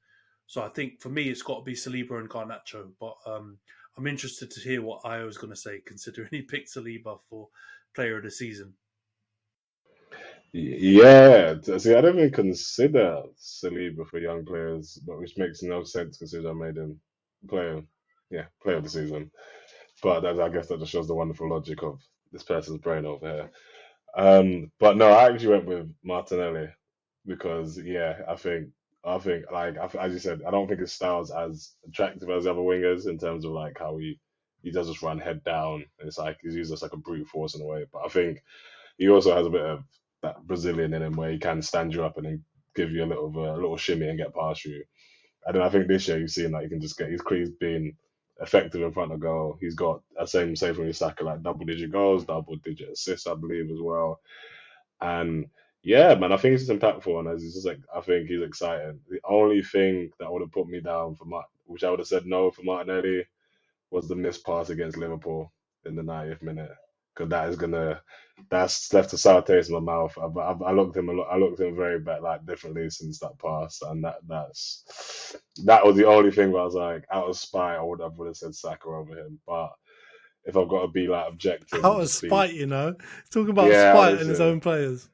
So I think for me, it's got to be Saliba and Garnacho. But I'm interested to hear what Ayo is going to say, considering he picked Saliba for Player of the Season. Yeah, see, I don't even consider Saliba for young players, but which makes no sense considering I made him player, player of the season. But I guess that just shows the wonderful logic of this person's brain over here. But no, I actually went with Martinelli because I think like as you said, I don't think his style's as attractive as the other wingers in terms of like how he does just run head down. And it's like he's used as like a brute force in a way. But I think he also has a bit of that Brazilian in him where he can stand you up and then give you a little shimmy and get past you. And then I think this year you've seen that he can just get he's been effective in front of goal. He's got a same from his Saka, like double digit goals, double digit assists, I believe, as well. And yeah, man, I think he's impactful and as he's just like I think he's exciting. The only thing that would have put me down for which I would have said no for Martinelli was the missed pass against Liverpool in the 90th minute. Because that's left a sour taste in my mouth. I looked at him I looked at him very bad, like differently since that pass, and that was the only thing where I was like, out of spite, I would have said Saka over him. But if I've got to be like objective, Out of spite, talking about Yeah, spite honestly. in his own players.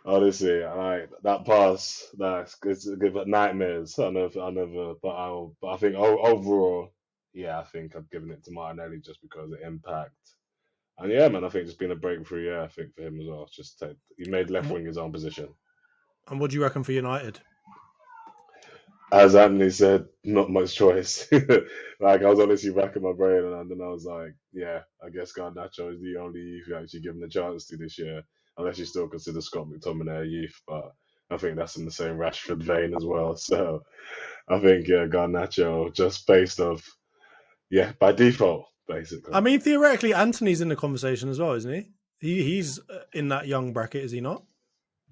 Honestly, like that pass, it's give it nightmares. I never, but I think overall, yeah, I think I've given it to Martinelli just because of impact. And yeah, man, I think it's been a breakthrough year, I think, for him as well. He made left wing his own position. And what do you reckon for United? As Anthony said, not much choice. Like I was honestly racking my brain, and then I was like, yeah, I guess Garnacho is the only youth you actually given a chance to this year, unless you still consider Scott McTominay a youth. But I think that's in the same Rashford vein as well. So I think Garnacho just based off, by default, basically. I mean, theoretically, Anthony's in the conversation as well, isn't he? He's in that young bracket, is he not?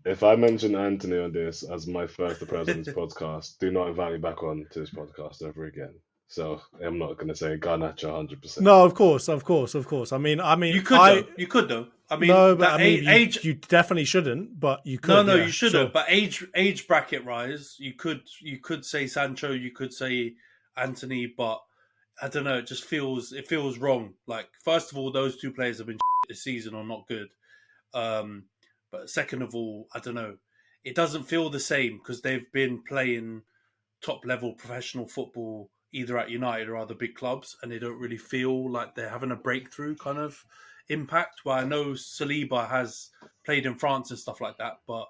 If I mention Anthony on this as my first appearance on this podcast, do not invite me back on to this podcast ever again. So I'm not going to say Garnacho 100%. No, of course. I mean, you could though. I mean, no, but age. You definitely shouldn't, but you could. No, you shouldn't. Sure. But age bracket rise, you could say Sancho, you could say Anthony, but I don't know. It just feels wrong. Like, first of all, those two players have been this season or not good. But second of all, I don't know. It doesn't feel the same because they've been playing top level professional football either at United or other big clubs, and they don't really feel like they're having a breakthrough kind of impact. Well, I know Saliba has played in France and stuff like that, but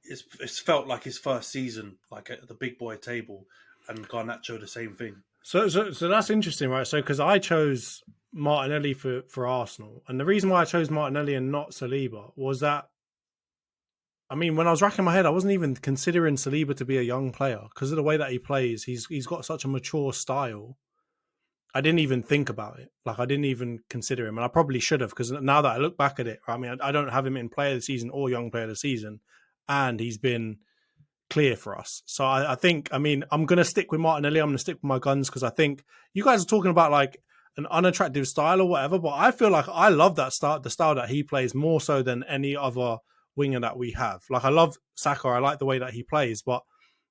it's felt like his first season, like at the big boy table, and Garnacho the same thing. So that's interesting, right? So because I chose Martinelli for Arsenal, and the reason why I chose Martinelli and not Saliba was that, I mean, when I was racking my head, I wasn't even considering Saliba to be a young player because of the way that he plays. He's got such a mature style, I didn't even think about it. Like I didn't even consider him, and I probably should have, because now that I look back at it, I mean, I don't have him in player of the season or young player of the season, and he's been clear for us. So I think, I mean, I'm going to stick with Martinelli. I'm going to stick with my guns, because I think you guys are talking about like an unattractive style or whatever, but I feel like I love that style, the style that he plays more so than any other winger that we have. Like I love Saka. I like the way that he plays, but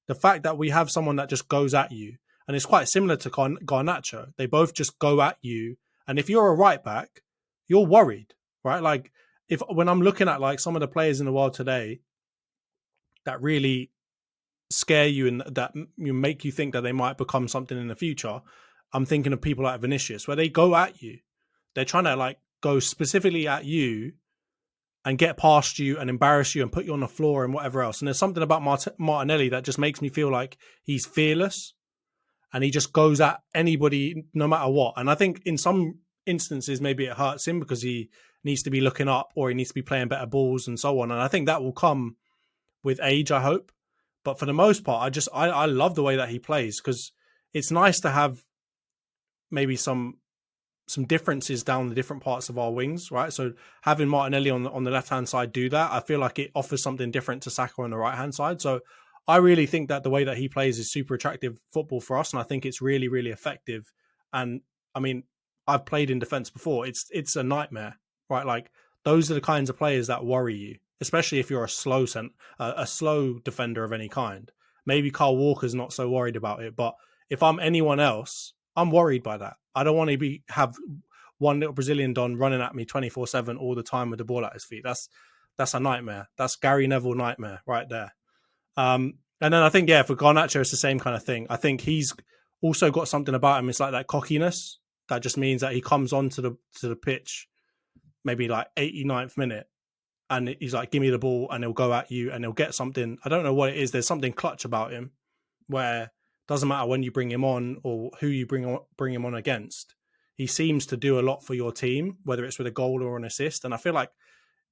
the fact that we have someone that just goes at you, and it's quite similar to Garnacho. They both just go at you, and if you're a right back, you're worried, right? Like if when I'm looking at like some of the players in the world today that really scare you and that you make you think that they might become something in the future, I'm thinking of people like Vinicius, where they go at you. They're trying to like go specifically at you and get past you and embarrass you and put you on the floor and whatever else. And there's something about Martinelli that just makes me feel like he's fearless, and he just goes at anybody no matter what. And I think in some instances, maybe it hurts him because he needs to be looking up, or he needs to be playing better balls and so on. And I think that will come with age, I hope. But for the most part, I love the way that he plays, because it's nice to have maybe some differences down the different parts of our wings, right? So having Martinelli on the left hand side do that, I feel like it offers something different to Saka on the right hand side. So I really think that the way that he plays is super attractive football for us, and I think it's really, really effective. And I mean, I've played in defense before. It's a nightmare, right? Like those are the kinds of players that worry you, especially if you're a slow defender of any kind. Maybe Kyle Walker's not so worried about it, but if I'm anyone else, I'm worried by that. I don't want to have one little Brazilian Don running at me 24/7 all the time with the ball at his feet. That's a nightmare. That's Gary Neville nightmare right there. And then I think, yeah, for Garnacho, it's the same kind of thing. I think he's also got something about him. It's like that cockiness that just means that he comes onto the pitch maybe like 89th minute, and he's like, give me the ball, and he'll go at you and he'll get something. I don't know what it is. There's something clutch about him where it doesn't matter when you bring him on or who you bring him on against. He seems to do a lot for your team, whether it's with a goal or an assist. And I feel like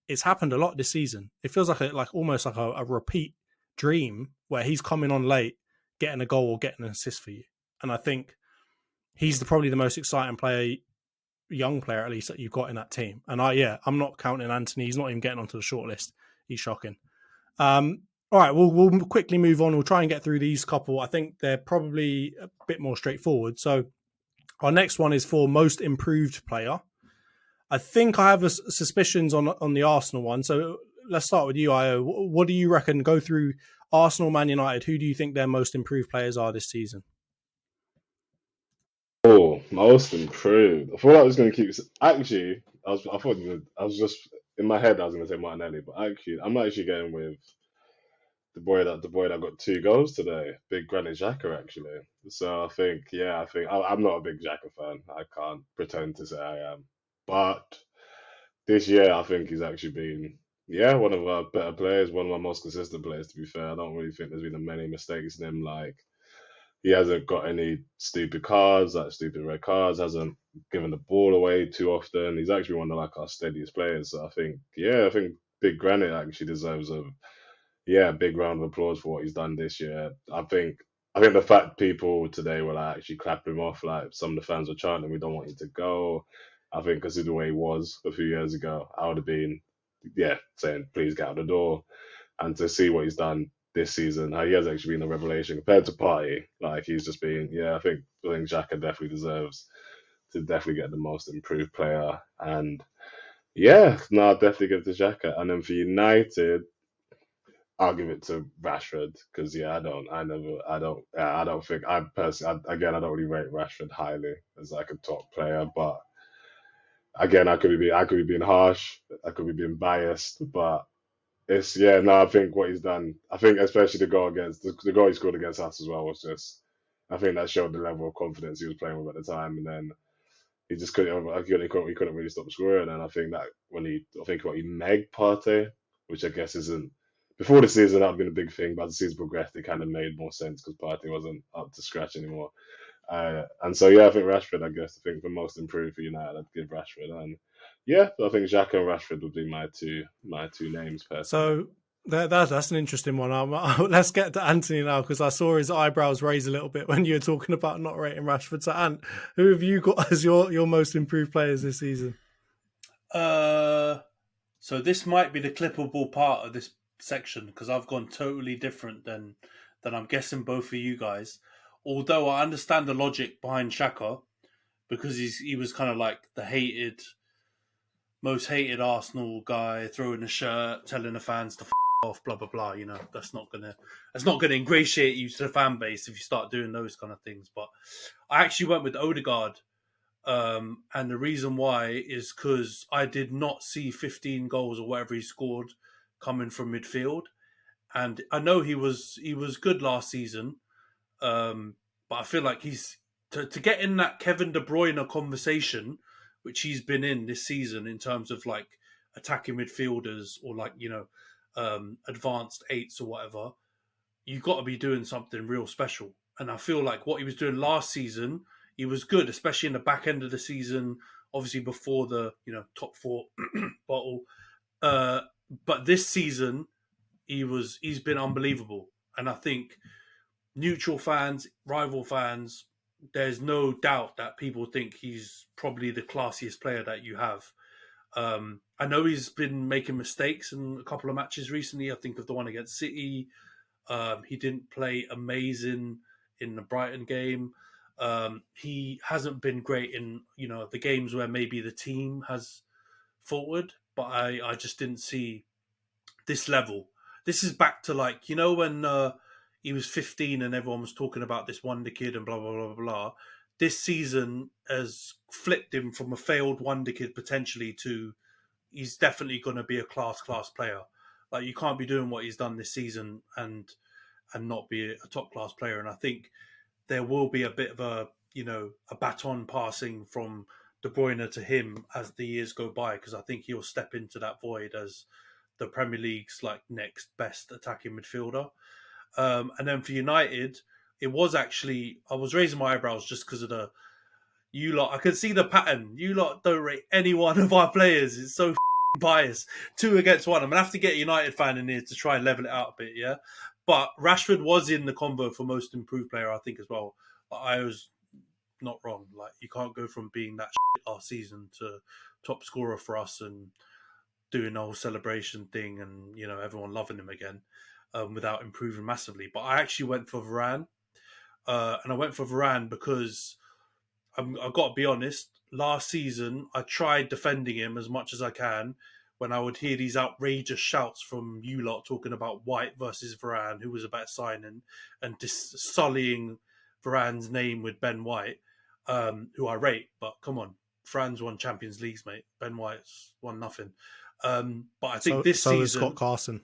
it's happened a lot this season. It feels like almost like a repeat dream where he's coming on late, getting a goal or getting an assist for you. And I think he's probably the most exciting player, young player at least, that you've got in that team. And I'm not counting Anthony. He's not even getting onto the shortlist. He's shocking. All right, we'll quickly move on. We'll try and get through these couple. I think they're probably a bit more straightforward. So our next one is for most improved player. I think I have suspicions on the Arsenal one. So let's start with you, Io. What do you reckon? Go through Arsenal, Man United. Who do you think their most improved players are this season? Oh, most improved. I thought I was going to keep. Actually, I was just in my head. I was going to say Martinelli, but actually, I'm actually going with the boy that got 2 goals today, Big Granit Xhaka, actually. So I'm not a big Xhaka fan. I can't pretend to say I am, but this year I think he's actually been one of our better players, one of our most consistent players. To be fair, I don't really think there's been many mistakes in him. Like he hasn't got any stupid cards, like stupid red cards. Hasn't given the ball away too often. He's actually one of like our steadiest players. So I think Big Granit actually deserves a big round of applause for what he's done this year. I think the fact people today were like actually clapping him off, like some of the fans were chanting, "We don't want him to go." I think because of the way he was a few years ago, I would have been, saying please get out the door. And to see what he's done this season, how he has actually been a revelation compared to Partey. Like he's just been, I think Xhaka definitely deserves to definitely get the most improved player. And I'll definitely give it to Xhaka. And then for United, I'll give it to Rashford because I don't think I personally I don't really rate Rashford highly as like a top player, but again I could be being harsh, I could be being biased, but I think what he's done, I think especially the goal he scored against us as well was just, I think that showed the level of confidence he was playing with at the time, and then he just he couldn't really stop scoring. And I think that when he megged Partey, which I guess isn't before the season that would have been a big thing, but as the season progressed, it kind of made more sense because Partey wasn't up to scratch anymore. And so I think Rashford. I think the most improved for United, I'd give Rashford. And I think Xhaka and Rashford would be my two names personally. So That's an interesting one. Let's get to Anthony now, because I saw his eyebrows raise a little bit when you were talking about not rating Rashford. So, Ant, who have you got as your most improved players this season? So this might be the clippable part of this section because I've gone totally different than I'm guessing both of you guys. Although I understand the logic behind Xhaka because he was kind of like the most hated Arsenal guy, throwing a shirt, telling the fans to off, blah blah blah. You know, that's not gonna ingratiate you to the fan base if you start doing those kind of things. But I actually went with Odegaard. And the reason why is because I did not see 15 goals or whatever he scored coming from midfield. And I know he was good last season, but I feel like he's to get in that Kevin De Bruyne conversation, which he's been in this season in terms of like attacking midfielders or like advanced eights or whatever. You've got to be doing something real special. And I feel like what he was doing last season, he was good, especially in the back end of the season, obviously before the top four bottle. But this season, he's been unbelievable. And I think neutral fans, rival fans, there's no doubt that people think he's probably the classiest player that you have. I know he's been making mistakes in a couple of matches recently. I think of the one against City. He didn't play amazing in the Brighton game. He hasn't been great in the games where maybe the team has faltered, but I just didn't see this level. This is back to like when he was 15 and everyone was talking about this wonder kid and blah blah blah blah. This season has flipped him from a failed wonder kid potentially to he's definitely going to be a class player. Like you can't be doing what he's done this season and not be a top class player. And I think there will be a bit of a baton passing from De Bruyne to him as the years go by, because I think he'll step into that void as the Premier League's like next best attacking midfielder. And then for United, it was actually I was raising my eyebrows just because of you lot. I could see the pattern. You lot don't rate any one of our players. It's so biased. 2 against 1. I'm gonna have to get a United fan in here to try and level it out a bit, yeah. But Rashford was in the combo for most improved player, I think, as well. I was not wrong. Like you can't go from being that shit last season to top scorer for us and doing the whole celebration thing and everyone loving him again without improving massively. But I actually went for Varane, and I went for Varane because I've got to be honest. Last season, I tried defending him as much as I can when I would hear these outrageous shouts from you lot talking about White versus Varane, who was a better signing, and sullying Varane's name with Ben White, who I rate. But come on, Varane's won Champions Leagues, mate. Ben White's won nothing. But I think this season... So Scott Carson.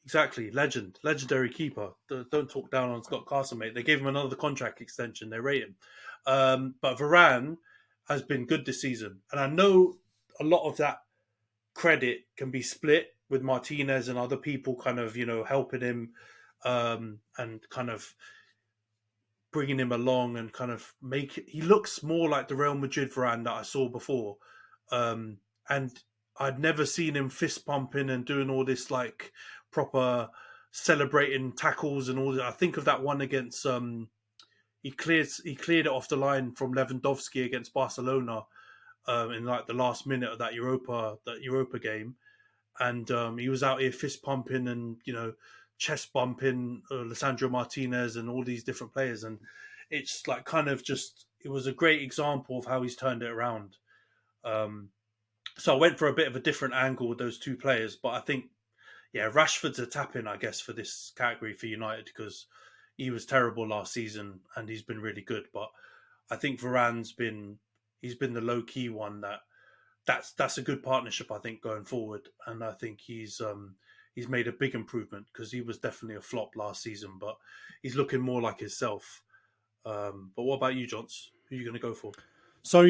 Exactly. Legendary keeper. Don't talk down on Scott Carson, mate. They gave him another contract extension. They rate him. But Varane has been good this season. And I know a lot of that credit can be split with Martinez and other people kind of, helping him and kind of bringing him along and kind of he looks more like the Real Madrid Varane that I saw before. And I'd never seen him fist pumping and doing all this like proper celebrating tackles and all that. I think of that one against he cleared it off the line from Lewandowski against Barcelona in like the last minute of that Europa game, and he was out here fist pumping and chest bumping Lisandro Martinez and all these different players, and it's like kind of just it was a great example of how he's turned it around. So I went for a bit of a different angle with those two players, but I think Rashford's a tap-in, I guess, for this category for United because he was terrible last season and he's been really good. But I think Varane's been the low-key one that's a good partnership, I think, going forward. And I think he's made a big improvement because he was definitely a flop last season, but he's looking more like himself. But what about you, Johns? Who are you going to go for? So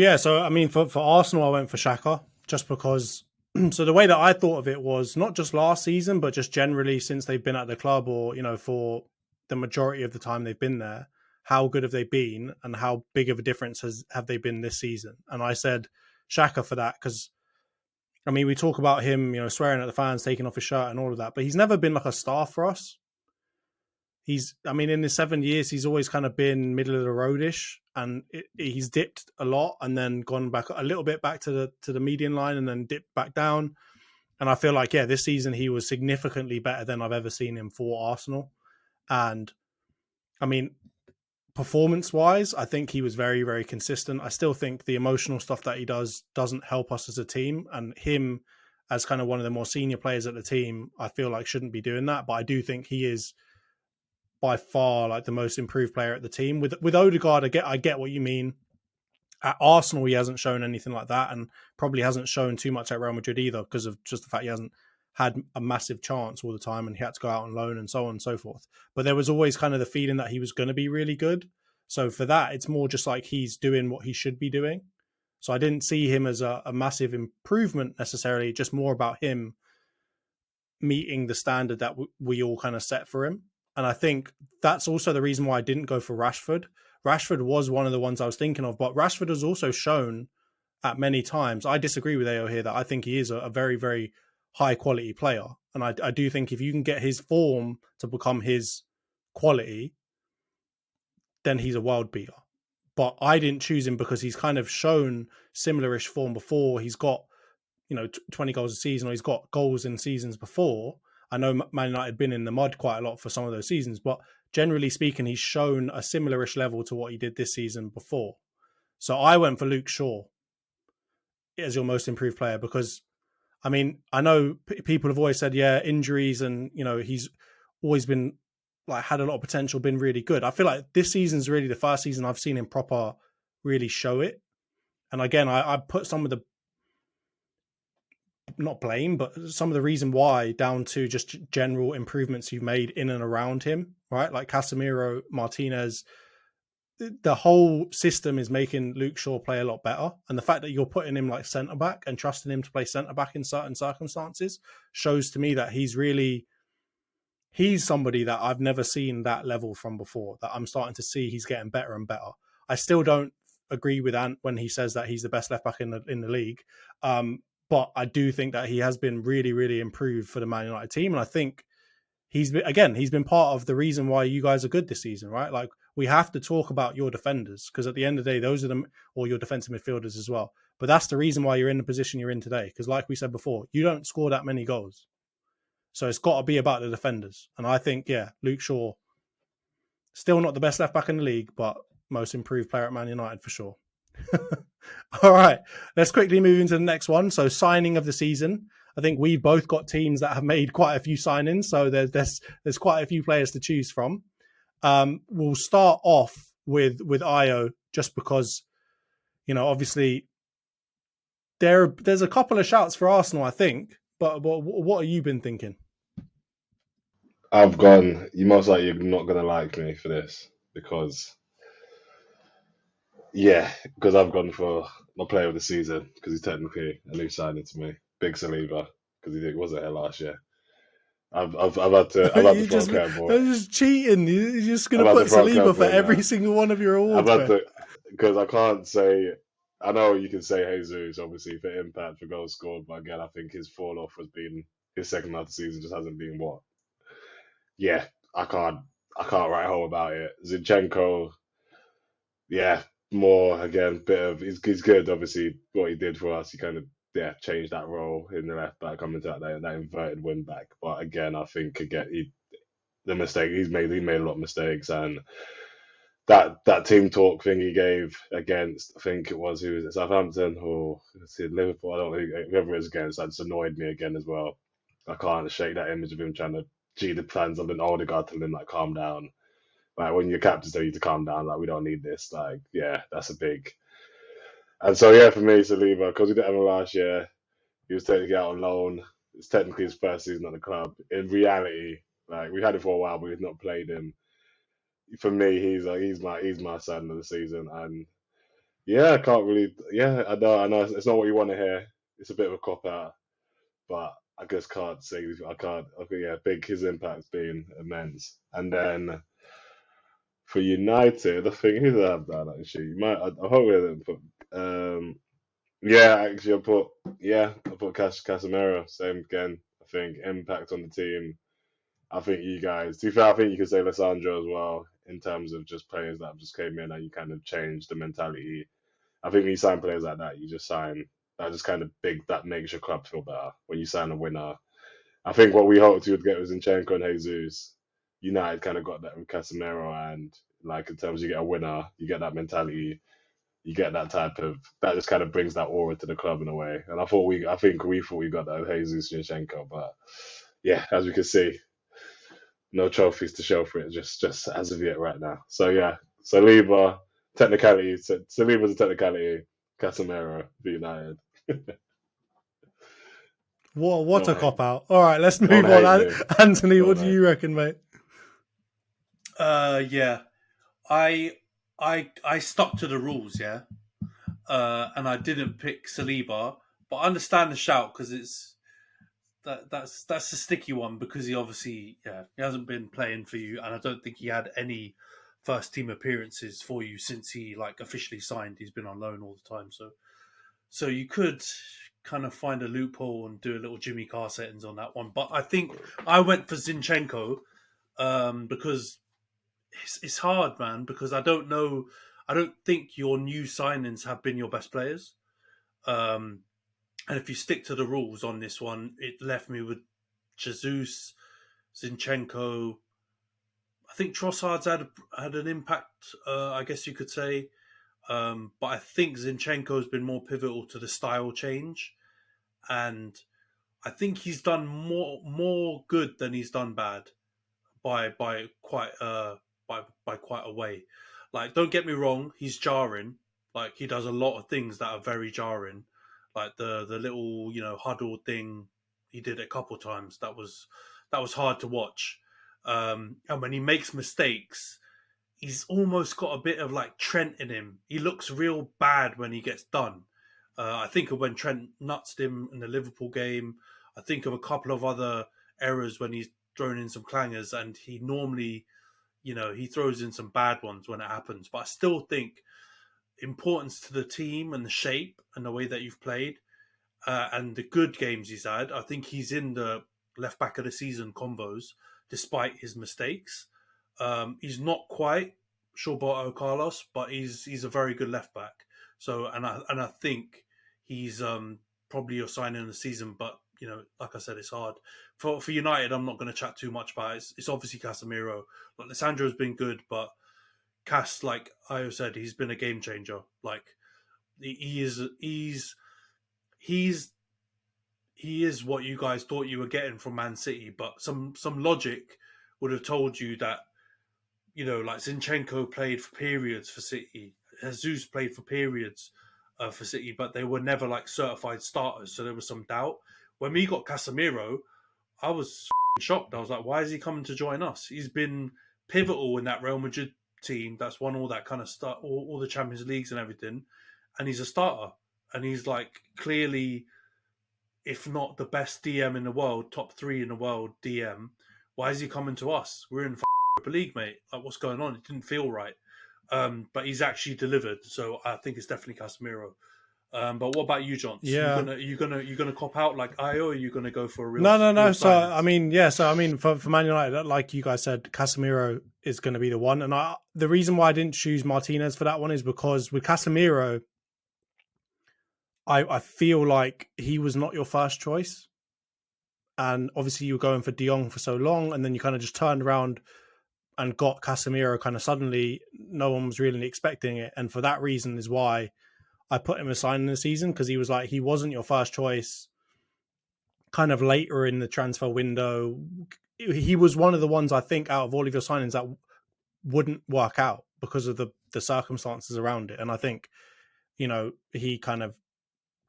I mean, for Arsenal, I went for Xhaka just because. So the way that I thought of it was not just last season, but just generally since they've been at the club, or for the majority of the time they've been there, how good have they been, and how big of a difference have they been this season? And I said Xhaka for that because I mean, we talk about him, swearing at the fans, taking off his shirt and all of that, but he's never been like a star for us. In his 7 years, he's always kind of been middle of the roadish, and he's dipped a lot and then gone back a little bit back to the median line and then dipped back down. And I feel like, this season he was significantly better than I've ever seen him for Arsenal. And I mean, performance-wise, I think he was very, very consistent. I still think the emotional stuff that he doesn't help us as a team, and him as kind of one of the more senior players at the team, I feel like shouldn't be doing that. But I do think he is by far like the most improved player at the team. With Odegaard, I get what you mean. At Arsenal, he hasn't shown anything like that, and probably hasn't shown too much at Real Madrid either, because of just the fact he hasn't had a massive chance all the time and he had to go out on loan and so on and so forth. But there was always kind of the feeling that he was going to be really good. So for that, it's more just like he's doing what he should be doing. So I didn't see him as a massive improvement necessarily, just more about him meeting the standard that we all kind of set for him. And I think that's also the reason why I didn't go for Rashford. Rashford was one of the ones I was thinking of, but Rashford has also shown at many times, I disagree with Ayo here, that I think he is a very, very high quality player. And I do think if you can get his form to become his quality, then he's a world beater. But I didn't choose him because he's kind of shown similar-ish form before. He's got, 20 goals a season, or he's got goals in seasons before. I know Man United had been in the mud quite a lot for some of those seasons, but generally speaking, he's shown a similar-ish level to what he did this season before. So I went for Luke Shaw as your most improved player because, I know people have always said, injuries and, he's always been had a lot of potential, been really good. I feel like this season's really the first season I've seen him proper really show it. And again, I put some of the, not blame, but some of the reason why down to just general improvements you've made in and around him, right? Like Casemiro, Martinez, the whole system is making Luke Shaw play a lot better. And the fact that you're putting him like centre-back and trusting him to play centre-back in certain circumstances shows to me that he's somebody that I've never seen that level from before, that I'm starting to see he's getting better and better. I still don't agree with Ant when he says that he's the best left back in the league. But I do think that he has been really, really improved for the Man United team. And I think he's been part of the reason why you guys are good this season, right? Like, we have to talk about your defenders, because at the end of the day, those are them, or your defensive midfielders as well. But that's the reason why you're in the position you're in today. Because like we said before, you don't score that many goals. So it's got to be about the defenders. And I think, Luke Shaw, still not the best left back in the league, but most improved player at Man United for sure. All right, let's quickly move into the next one. So signing of the season. I think we've both got teams that have made quite a few signings. So there's quite a few players to choose from. We'll start off with Ayo, just because, obviously there's a couple of shouts for Arsenal, I think. But what have you been thinking? I've gone. You most likely you're not gonna like me for this because I've gone for my player of the season because he's technically a new signing to me, Big Saliba, because he wasn't here last year. I've had to throw a curveball. You're just cheating. You're just gonna put Saliba for every single one of your awards. I've had to, because I can't say. I know you can say Jesus, obviously, for impact, for goals scored, but again, I think his fall off has been, his second half of the season just hasn't been what. Yeah, I can't write home about it. Zinchenko, more again, he's good. Obviously, what he did for us, he kind of changed that role in the left back, coming to that inverted wing back. But again, I think the mistake he's made, he made a lot of mistakes, and that team talk thing he gave against, I think it was, who was it, Southampton or Liverpool, I don't know, whoever it was against, that just annoyed me again as well. I can't shake that image of him trying to G the plans of an older guy telling him, like, calm down. Like, when your captains tell you to calm down, like, we don't need this. Like, that's a big. And so, for me, Saliba, because we didn't have him last year, he was technically out on loan. It's technically his first season at the club. In reality, like, we've had him for a while, but we've not played him. For me, he's my son of the season, and I can't really. I know it's not what you want to hear. It's a bit of a cop out, but I just can't say I can't. Okay, big. His impact's been immense, and then for United, I think who did I have that actually? I hope we didn't put Yeah, actually, I put Casemiro. Same again. I think impact on the team. I think you guys. To be fair, I think you could say Lissandro as well in terms of just players that just came in and you kind of changed the mentality. I think when you sign players like that, you just sign that just kind of big that makes your club feel better when you sign a winner. I think what we hoped you would get was Zinchenko and Jesus. United kind of got that with Casemiro, and like in terms you get a winner, you get that mentality, you get that type of that just kind of brings that aura to the club in a way. And I think we thought we got that with Jesus Zinchenko, but yeah, as we can see, no trophies to show for it, just as of yet right now. So yeah, Saliba technicality, Saliba's a technicality, Casemiro for United. What a Don't hate cop me. out. All right, let's Don't move on. hate me. Anthony, what Don't do hate you me. reckon, mate? Yeah, I I stuck to the rules, yeah, and I didn't pick Saliba, but I understand the shout because that's a sticky one because he obviously he hasn't been playing for you, and I don't think he had any first team appearances for you since he like officially signed. He's been on loan all the time, so you could kind of find a loophole and do a little Jimmy Carr settings on that one. But I think I went for Zinchenko because it's hard, man. Because I don't know, I don't think your new signings have been your best players. Um, and if you stick to the rules on this one, it left me with Jesus, Zinchenko. I think Trossard's had an impact, I guess you could say. But I think Zinchenko's been more pivotal to the style change, and I think he's done more good than he's done bad by quite by quite a way. Like, don't get me wrong, he's jarring. Like, he does a lot of things that are very jarring. Like the little huddle thing he did a couple times. That was hard to watch. And when he makes mistakes, he's almost got a bit of like Trent in him. He looks real bad when he gets done. I think of when Trent nutsed him in the Liverpool game. I think of a couple of other errors when he's thrown in some clangers, and he normally, he throws in some bad ones when it happens. But I still think importance to the team and the shape and the way that you've played and the good games he's had. I think he's in the left back of the season combos despite his mistakes. He's not quite Shawboto Carlos, but he's a very good left back. So and I think he's probably your signing of the season. But like I said, it's hard for United. I'm not going to chat too much about it. It's obviously Casemiro. Like, Lissandro's been good, but Cas, like I said, he's been a game changer. Like he's he is what you guys thought you were getting from Man City, but some logic would have told you that like Zinchenko played for periods for City, Jesus played for periods for City, but they were never like certified starters, so there was some doubt. When we got Casemiro, I was shocked. I was like, why is he coming to join us? He's been pivotal in that Real Madrid team that's won all that kind of stuff, all the Champions Leagues and everything, and he's a starter, and he's like clearly, if not the best DM in the world, top 3 in the world DM. Why is he coming to us? We're in Europa League, mate. Like, what's going on? It didn't feel right. But he's actually delivered, so I think it's definitely Casemiro. But what about you, Johns? Yeah. You gonna cop out like Ayo, or are you gonna go for a real No. real So signings? I mean, yeah. So I mean, for Man United, like you guys said, Casemiro is going to be the one. And the reason why I didn't choose Martinez for that one is because with Casemiro, I feel like he was not your first choice. And obviously you were going for De Jong for so long, and then you kind of just turned around and got Casemiro kind of suddenly. No one was really expecting it. And for that reason is why I put him aside in the season, because he wasn't your first choice. Kind of later in the transfer window, he was one of the ones I think out of all of your signings that wouldn't work out because of the circumstances around it. And I think, he kind of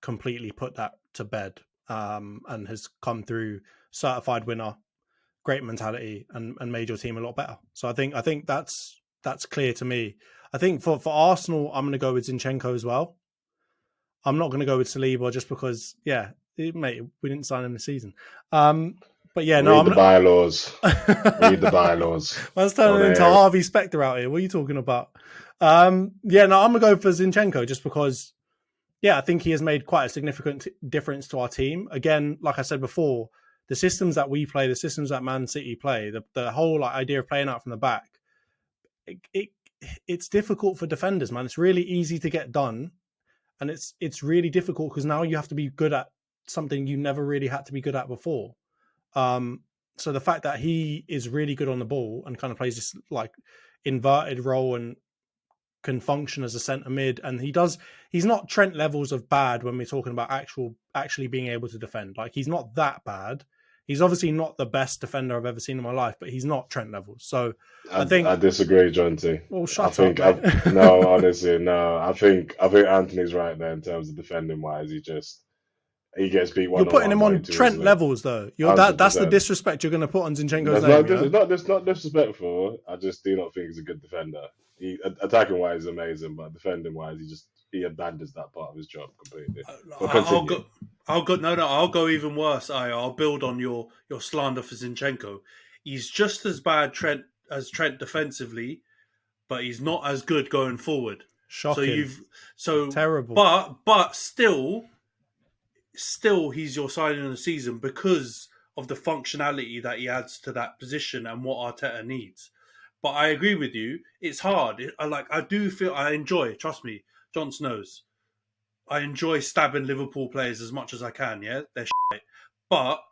completely put that to bed, and has come through certified winner, great mentality, and made your team a lot better. So I think that's clear to me. I think for Arsenal, I'm going to go with Zinchenko as well. I'm not going to go with Saliba just because, mate, we didn't sign him this season. But yeah, no, Read the bylaws. Read the bylaws. Let's turn it into Harvey Specter out here. What are you talking about? No, I'm going to go for Zinchenko just because, yeah, I think he has made quite a significant difference to our team. Again, like I said before, the systems that we play, the systems that Man City play, the whole idea of playing out from the back, it's difficult for defenders, man. It's really easy to get done, and it's really difficult because now you have to be good at something you never really had to be good at before. So the fact that he is really good on the ball and kind of plays this like inverted role and can function as a centre mid, and he's not Trent levels of bad when we're talking about actually being able to defend. Like, he's not that bad. He's obviously not the best defender I've ever seen in my life, but he's not Trent levels. So I think I disagree, Jonty. Well, shut up, mate. No, honestly, no. I think Anthony's right there in terms of defending wise. He gets beat one. You're putting him on Trent levels, though. That's the disrespect you're going to put on Zinchenko's name. It's not disrespectful. I just do not think he's a good defender. Attacking wise is amazing, but defending wise, he abandons that part of his job completely. I'll go even worse. I'll build on your slander for Zinchenko. He's just as bad as Trent defensively, but he's not as good going forward. Shocking. Terrible. But still he's your signing of the season because of the functionality that he adds to that position and what Arteta needs. But I agree with you. It's hard. I enjoy, trust me, Jon knows. I enjoy stabbing Liverpool players as much as I can, yeah? They're shit. But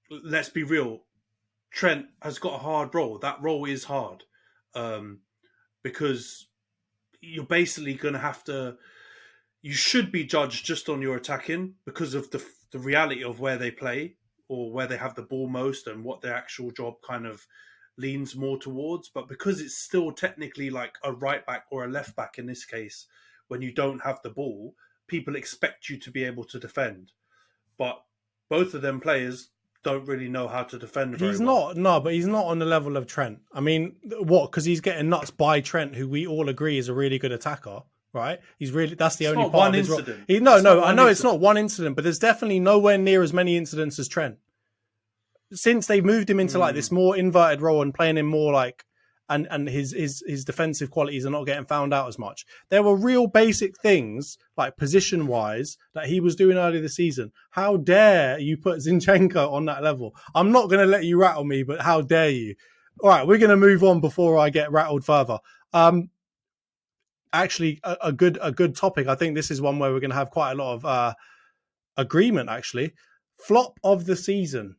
let's be real. Trent has got a hard role. That role is hard. Because you're basically going to have to... You should be judged just on your attacking because of the reality of where they play or where they have the ball most and what their actual job kind of leans more towards. But because it's still technically like a right back or a left back in this case, when you don't have the ball, people expect you to be able to defend. But both of them players don't really know how to defend very well. But he's not on the level of Trent. I mean, what? Because he's getting nuts by Trent, who we all agree is a really good attacker. Right, that's the only part of his role. I know it's not one incident, but there's definitely nowhere near as many incidents as Trent. Since they've moved him into like this more inverted role and playing him more like, and his defensive qualities are not getting found out as much. There were real basic things like position wise that he was doing earlier this season. How dare you put Zinchenko on that level? I'm not going to let you rattle me, but how dare you? All right, we're going to move on before I get rattled further. Actually, a good topic. I think this is one where we're going to have quite a lot of agreement, actually. Flop of the season.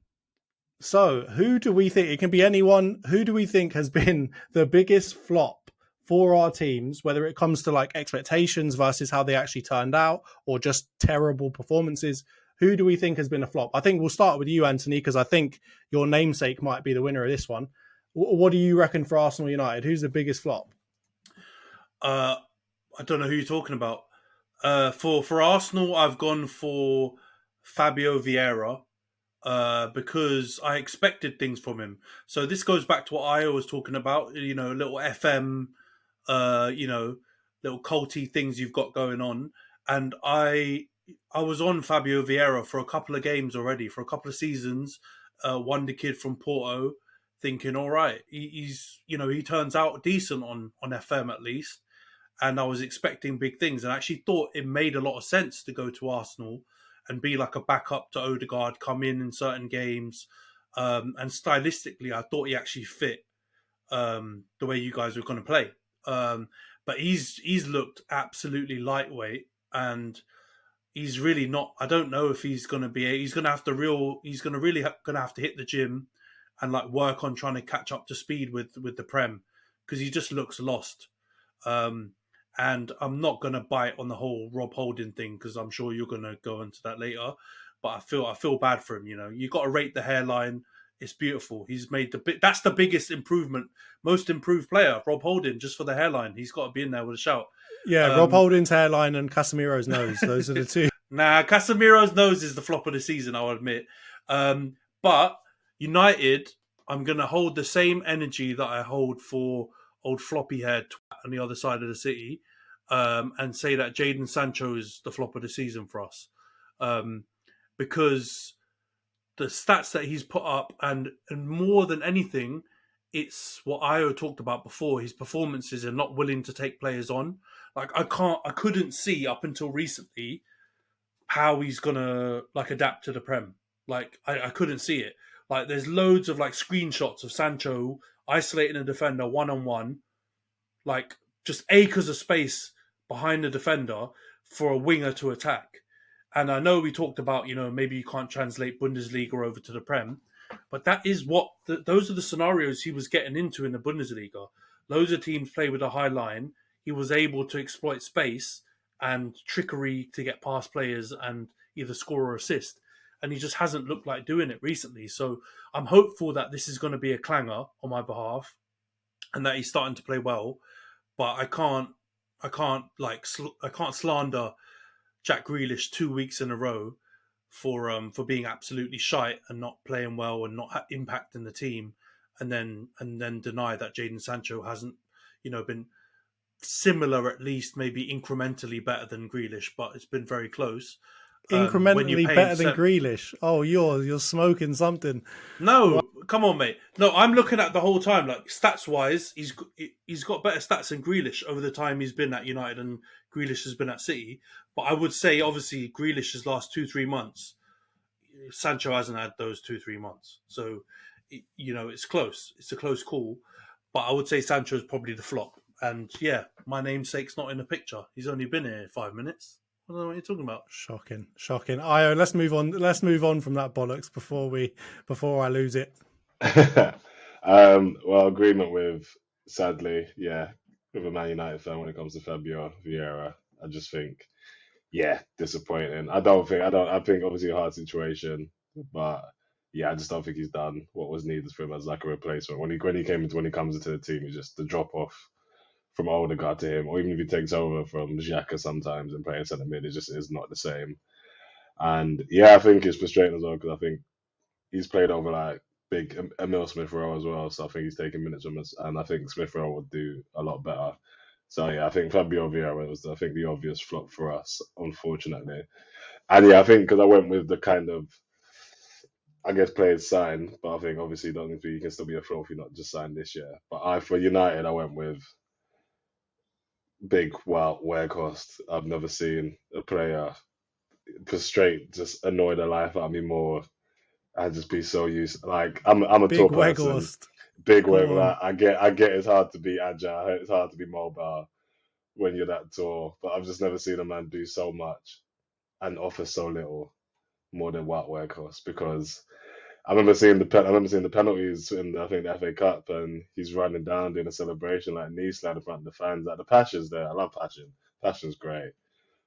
So, who do we think? It can be anyone. Who do we think has been the biggest flop for our teams, whether it comes to like expectations versus how they actually turned out or just terrible performances? Who do we think has been a flop? I think we'll start with you, Anthony, because I think your namesake might be the winner of this one. What do you reckon for Arsenal United? Who's the biggest flop? I don't know who you're talking about. For Arsenal, I've gone for Fabio Vieira because I expected things from him. So this goes back to what Ayo was talking about, little FM, little culty things you've got going on. And I was on Fabio Vieira for a couple of games already, for a couple of seasons. Wonder kid from Porto, thinking, all right, he turns out decent on FM at least. And I was expecting big things and I actually thought it made a lot of sense to go to Arsenal and be like a backup to Odegaard, come in certain games. And stylistically, I thought he actually fit the way you guys were going to play. But he's looked absolutely lightweight and he's really not. I don't know if he's going to be. He's going to have to hit the gym and like work on trying to catch up to speed with the Prem because he just looks lost. And I'm not going to bite on the whole Rob Holding thing because I'm sure you're going to go into that later. But I feel bad for him. You got to rate the hairline. It's beautiful. He's made that's the biggest improvement, most improved player, Rob Holding, just for the hairline. He's got to be in there with a shout. Yeah, Rob Holding's hairline and Casemiro's nose. Those are the two. Nah, Casemiro's nose is the flop of the season, I'll admit. But United, I'm going to hold the same energy that I hold for old floppy haired twat on the other side of the city, and say that Jadon Sancho is the flop of the season for us. Because the stats that he's put up and more than anything, it's what Ayo talked about before, his performances and not willing to take players on. Like I couldn't see up until recently how he's gonna like adapt to the Prem. Like I couldn't see it. Like there's loads of like screenshots of Sancho isolating a defender 1-on-1, like just acres of space behind the defender for a winger to attack. And I know we talked about, maybe you can't translate Bundesliga over to the Prem, but that is those are the scenarios he was getting into in the Bundesliga. Loads of teams play with a high line. He was able to exploit space and trickery to get past players and either score or assist. And he just hasn't looked like doing it recently. So I'm hopeful that this is going to be a clanger on my behalf and that he's starting to play well. But I can't slander Jack Grealish 2 weeks in a row for being absolutely shite and not playing well and not impacting the team, and then deny that Jadon Sancho hasn't been similar, at least maybe incrementally better than Grealish, but it's been very close. Incrementally better than Grealish. Oh, you're smoking something. No, come on, mate. No, I'm looking at the whole time. Like stats wise, he's got better stats than Grealish over the time he's been at United and Grealish has been at City. But I would say, obviously, Grealish's last 2-3 months, Sancho hasn't had those 2-3 months. So, it's close. It's a close call. But I would say Sancho's probably the flop. And yeah, my namesake's not in the picture. He's only been here 5 minutes. I don't know what you're talking about. Shocking. Ayo, let's move on. Let's move on from that bollocks before I lose it. Well, agreement with, sadly, with a Man United fan when it comes to Fabio Vieira. I just think, disappointing. I think obviously a hard situation, but I just don't think he's done what was needed for him as like a replacement. When he comes into the team, it's just the drop off from Odegaard to him, or even if he takes over from Xhaka sometimes and playing centre mid, it just is not the same. And I think it's frustrating as well because I think he's played over like big Emil Smith Rowe as well, so I think he's taking minutes from us, and I think Smith Rowe would do a lot better. So I think Fabio Vieira was the obvious flop for us, unfortunately. And I think because I went with the kind of, I guess, players signed, but I think obviously you can still be a flop if you're not just signed this year. But for United, I went with big Weghorst. I've never seen a player just annoy the life out of me more and just be so used. Like I'm a big tall Weghorst. person. Big Weghorst. Like, I get it's hard to be agile. It's hard to be mobile when you're that tall. But I've just never seen a man do so much and offer so little more than Weghorst, because I remember seeing the penalties in I think the FA Cup, and he's running down doing a celebration like knee slide in front of the fans. Like the passion's there. I love passion. Passion's great,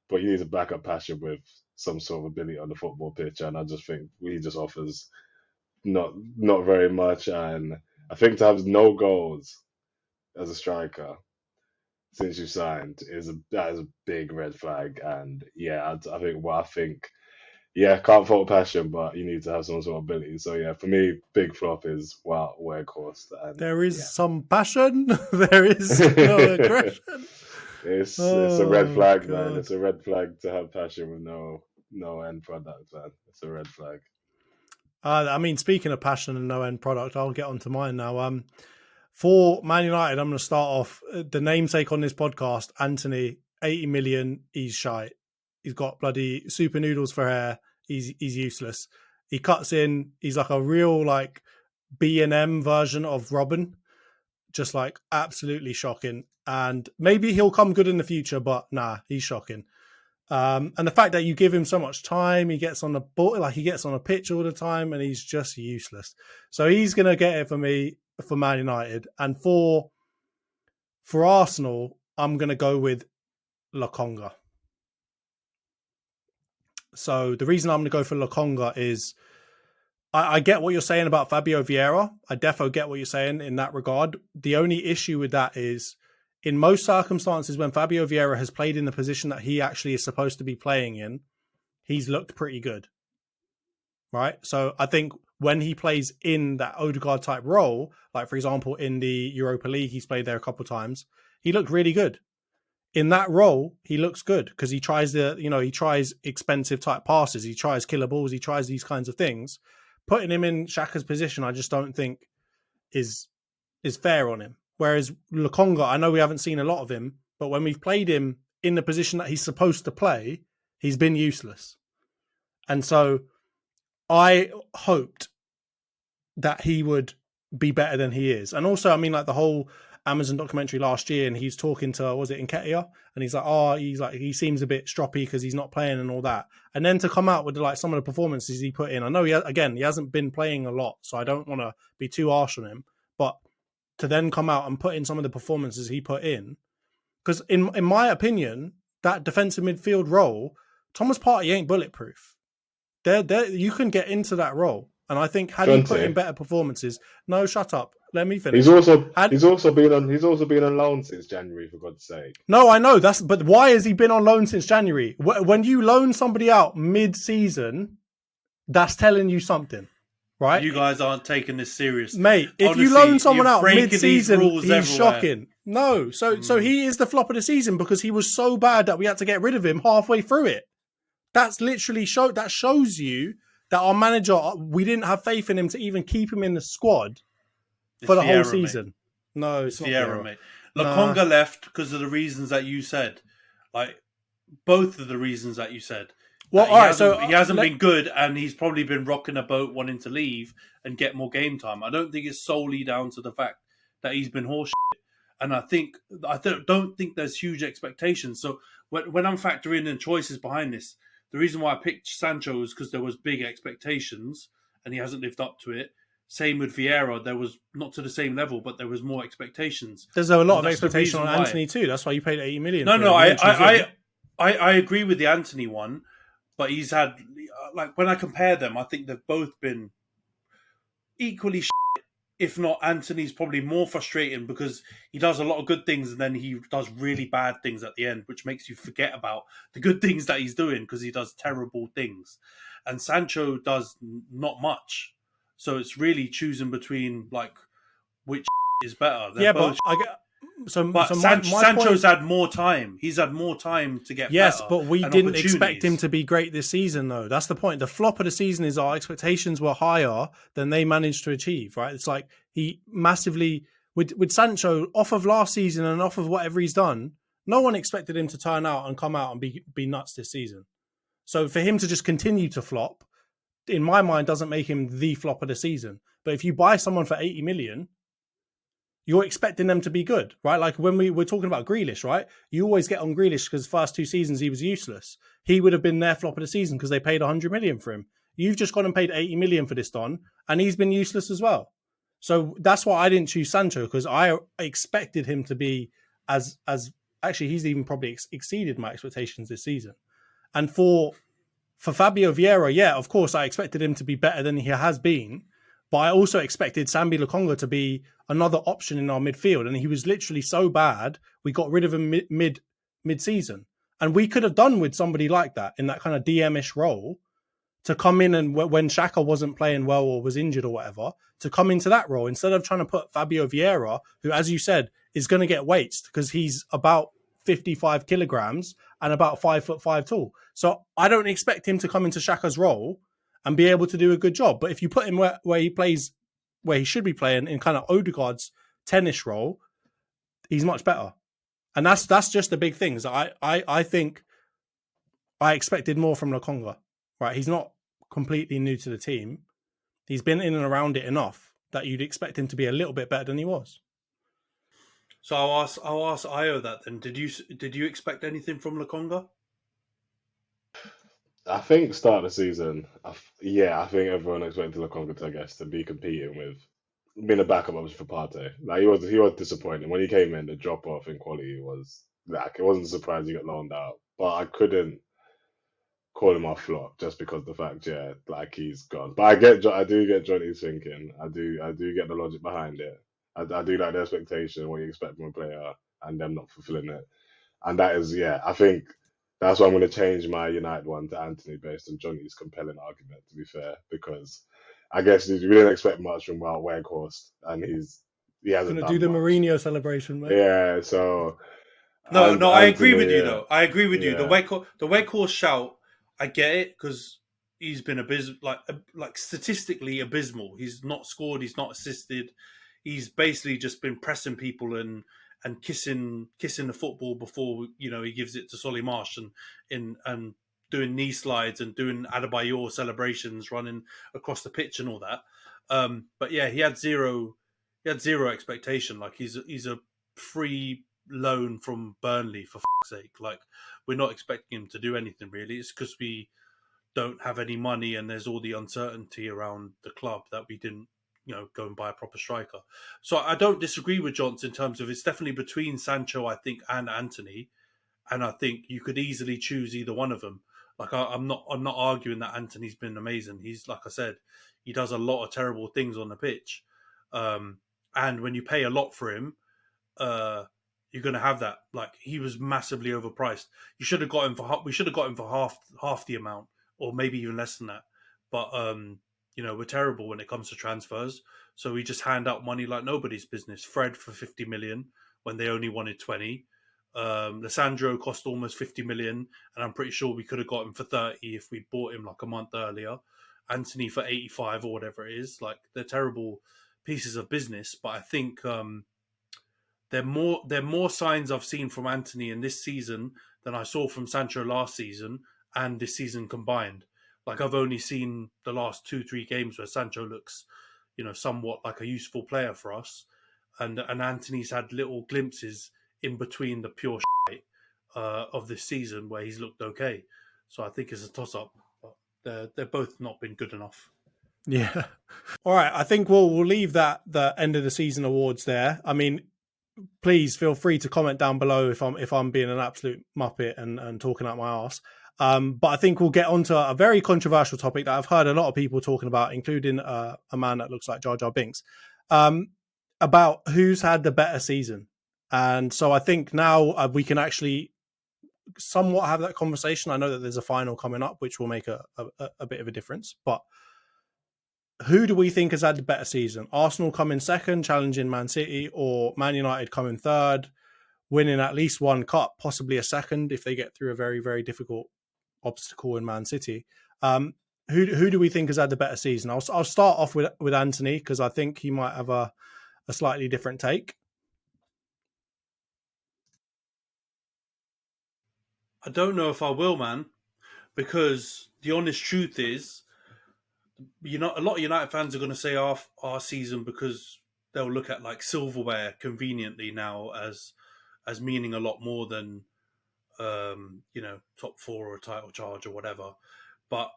but you need to back up passion with some sort of ability on the football pitch. And I just think he just offers not very much. And I think to have no goals as a striker since you signed that is a big red flag. And I think. Can't fault passion, but you need to have some sort of ability. So for me, big flop is Weghorst. There is some passion. There is no aggression. It's a red flag, man. It's a red flag to have passion with no end product, man. It's a red flag. Speaking of passion and no end product, I'll get onto mine now. For Man United, I'm going to start off the namesake on this podcast, Anthony, 80 million. He's shite. He's got bloody super noodles for hair. He's useless. He cuts in. He's like a real like B&M version of Robin. Just like absolutely shocking. And maybe he'll come good in the future, but nah, he's shocking. And the fact that you give him so much time, he gets on the ball, like he gets on a pitch all the time, and he's just useless. So he's gonna get it for me for Man United. And for Arsenal, I'm gonna go with Lokonga. So the reason I'm going to go for Lokonga is I get what you're saying about Fabio Vieira. I defo get what you're saying in that regard. The only issue with that is in most circumstances when Fabio Vieira has played in the position that he actually is supposed to be playing in, he's looked pretty good. Right? So I think when he plays in that Odegaard type role, like for example, in the Europa League, he's played there a couple of times, he looked really good. In that role, he looks good because he tries he tries expensive type passes. He tries killer balls. He tries these kinds of things. Putting him in Xhaka's position, I just don't think is fair on him. Whereas Lokonga, I know we haven't seen a lot of him, but when we've played him in the position that he's supposed to play, he's been useless. And so I hoped that he would be better than he is. And also, I mean, like the whole Amazon documentary last year, and he's talking to, was it Nketiah? And he's like, he seems a bit stroppy because he's not playing and all that. And then to come out with like some of the performances he put in, I know he hasn't been playing a lot, so I don't want to be too harsh on him, but to then come out and put in some of the performances he put in, because in my opinion, that defensive midfield role, Thomas Partey ain't bulletproof. You can get into that role. And I think had he put in better performances, no, shut up. Let me finish. He's also been on loan since January, for God's sake. No, I know but why has he been on loan since January? When you loan somebody out mid-season, that's telling you something, right? You guys aren't taking this serious, mate. If honestly, you loan someone out mid-season, he's everywhere. Shocking. No, so he is the flop of the season because he was so bad that we had to get rid of him halfway through it. That's literally that shows you that our manager, we didn't have faith in him to even keep him in the squad for the whole season. Mate. No, it's not Vieira, mate. Lokonga left because of the reasons that you said. Like, both of the reasons that you said. Well, all right, he hasn't been good, and he's probably been rocking a boat wanting to leave and get more game time. I don't think it's solely down to the fact that he's been horseshit. And I don't think there's huge expectations. So when I'm factoring in choices behind this, the reason why I picked Sancho is because there was big expectations and he hasn't lived up to it. Same with Vieira. There was not to the same level, but there was more expectations. There's a lot of expectation on Anthony too. That's why you paid 80 million. I agree with the Anthony one, but he's had, like, when I compare them, I think they've both been equally shit. If not, Anthony's probably more frustrating because he does a lot of good things and then he does really bad things at the end, which makes you forget about the good things that he's doing because he does terrible things. And Sancho does not much. So it's really choosing between, like, which is better. They're both Sancho's had more time. He's had more time to get better. Yes, but we didn't expect him to be great this season, though. That's the point. The flop of the season is our expectations were higher than they managed to achieve, right? It's like he massively, with Sancho, off of last season and off of whatever he's done, no one expected him to turn out and come out and be nuts this season. So for him to just continue to flop, in my mind, doesn't make him the flop of the season. But if you buy someone for 80 million... you're expecting them to be good, right? Like when we were talking about Grealish, right? You always get on Grealish because the first 2 seasons he was useless. He would have been their flop of the season because they paid 100 million for him. You've just gone and paid 80 million for this Don, and he's been useless as well. So that's why I didn't choose Sancho, because I expected him to be as actually he's even probably exceeded my expectations this season. And for Fabio Vieira, yeah, of course I expected him to be better than he has been. But I also expected Sambi Lokonga to be another option in our midfield. And he was literally so bad, we got rid of him mid-season. And we could have done with somebody like that in that kind of DM-ish role to come in and when Xhaka wasn't playing well or was injured or whatever, to come into that role instead of trying to put Fabio Vieira, who, as you said, is going to get weights because he's about 55 kilograms and about 5'5" tall. So I don't expect him to come into Xhaka's role and be able to do a good job. But if you put him where he plays, where he should be playing in kind of Odegaard's tennis role, he's much better. And that's just the big thing. So I think I expected more from Lokonga, right? He's not completely new to the team. He's been in and around it enough that you'd expect him to be a little bit better than he was. So I'll ask Ayo that then. Did you expect anything from Lokonga? I think start of the season, I think everyone expected Lokonga to be competing with being a backup option for Partey. Like he was disappointing when he came in. The drop off in quality was like it wasn't a surprise he got loaned out, but I couldn't call him a flop just because of the fact like he's gone. But I do get Johnny's thinking. I do get the logic behind it. I do like the expectation what you expect from a player and them not fulfilling it, and that is I think. That's why I'm going to change my United one to Anthony based on Johnny's compelling argument, to be fair, because I guess we didn't expect much from Wout Weghorst, and he hasn't going to do the Mourinho celebration, mate. Yeah, so... No, I agree with you, though. I agree with you. The Weghorst shout, I get it, because he's been abysmal, like statistically abysmal. He's not scored, he's not assisted. He's basically just been pressing people and and kissing the football before he gives it to Solly Marsh and doing knee slides and doing Adebayor celebrations, running across the pitch and all that. But yeah, he had zero expectation. Like he's a free loan from Burnley, for fuck's sake. Like we're not expecting him to do anything really. It's because we don't have any money and there's all the uncertainty around the club that we didn't go and buy a proper striker. So I don't disagree with Johnson in terms of it's definitely between Sancho, I think, and Anthony, and I think you could easily choose either one of them. Like I'm not arguing that Anthony's been amazing. He's, like I said, he does a lot of terrible things on the pitch, and when you pay a lot for him, you're going to have that. Like he was massively overpriced. We should have got him for half the amount, or maybe even less than that. But we're terrible when it comes to transfers, so we just hand out money like nobody's business. Fred for 50 million when they only wanted 20. Lissandro cost almost 50 million, and I'm pretty sure we could have got him for 30 if we bought him like a month earlier. Anthony for 85 or whatever it is. Like they're terrible pieces of business, but I think there are more signs I've seen from Anthony in this season than I saw from Sancho last season and this season combined. Like I've only seen the last 2-3 games where Sancho looks, somewhat like a useful player for us, and Anthony's had little glimpses in between the pure shit of this season where he's looked okay. So I think it's a toss-up. But they're both not been good enough. Yeah. All right. I think we'll leave the end of the season awards there. I mean, please feel free to comment down below if I'm being an absolute muppet and talking out my arse. But I think we'll get onto a very controversial topic that I've heard a lot of people talking about, including a man that looks like Jar Jar Binks, about who's had the better season. And so I think now we can actually somewhat have that conversation. I know that there's a final coming up, which will make a bit of a difference. But who do we think has had the better season? Arsenal coming second, challenging Man City, or Man United coming third, winning at least one cup, possibly a second if they get through a very, very difficult obstacle in Man City. Who do we think has had the better season? I'll start off with Anthony because I think he might have a slightly different take. I don't know if I will, man, because the honest truth is, a lot of United fans are going to say our season because they'll look at like silverware conveniently now as meaning a lot more than top four or title charge or whatever. But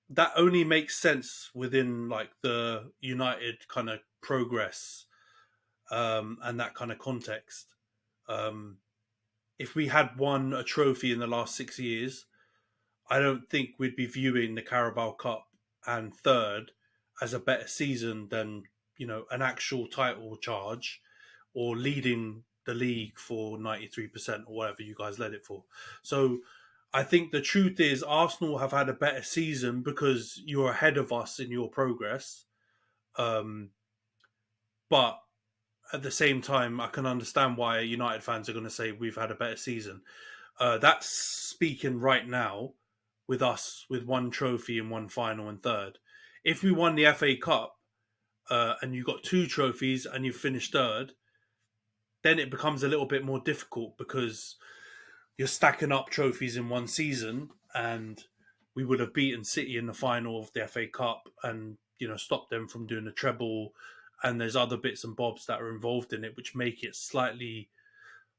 that only makes sense within like the United kind of progress and that kind of context. If we had won a trophy in the last 6 years, I don't think we'd be viewing the Carabao Cup and third as a better season than an actual title charge or leading the league for 93% or whatever you guys led it for. So I think the truth is Arsenal have had a better season because you're ahead of us in your progress. But at the same time, I can understand why United fans are going to say we've had a better season. That's speaking right now with us with one trophy and one final and third. If we won the FA Cup and you got 2 trophies and you finished third, then it becomes a little bit more difficult because you're stacking up trophies in one season, and we would have beaten City in the final of the FA Cup and stopped them from doing the treble, and there's other bits and bobs that are involved in it which make it slightly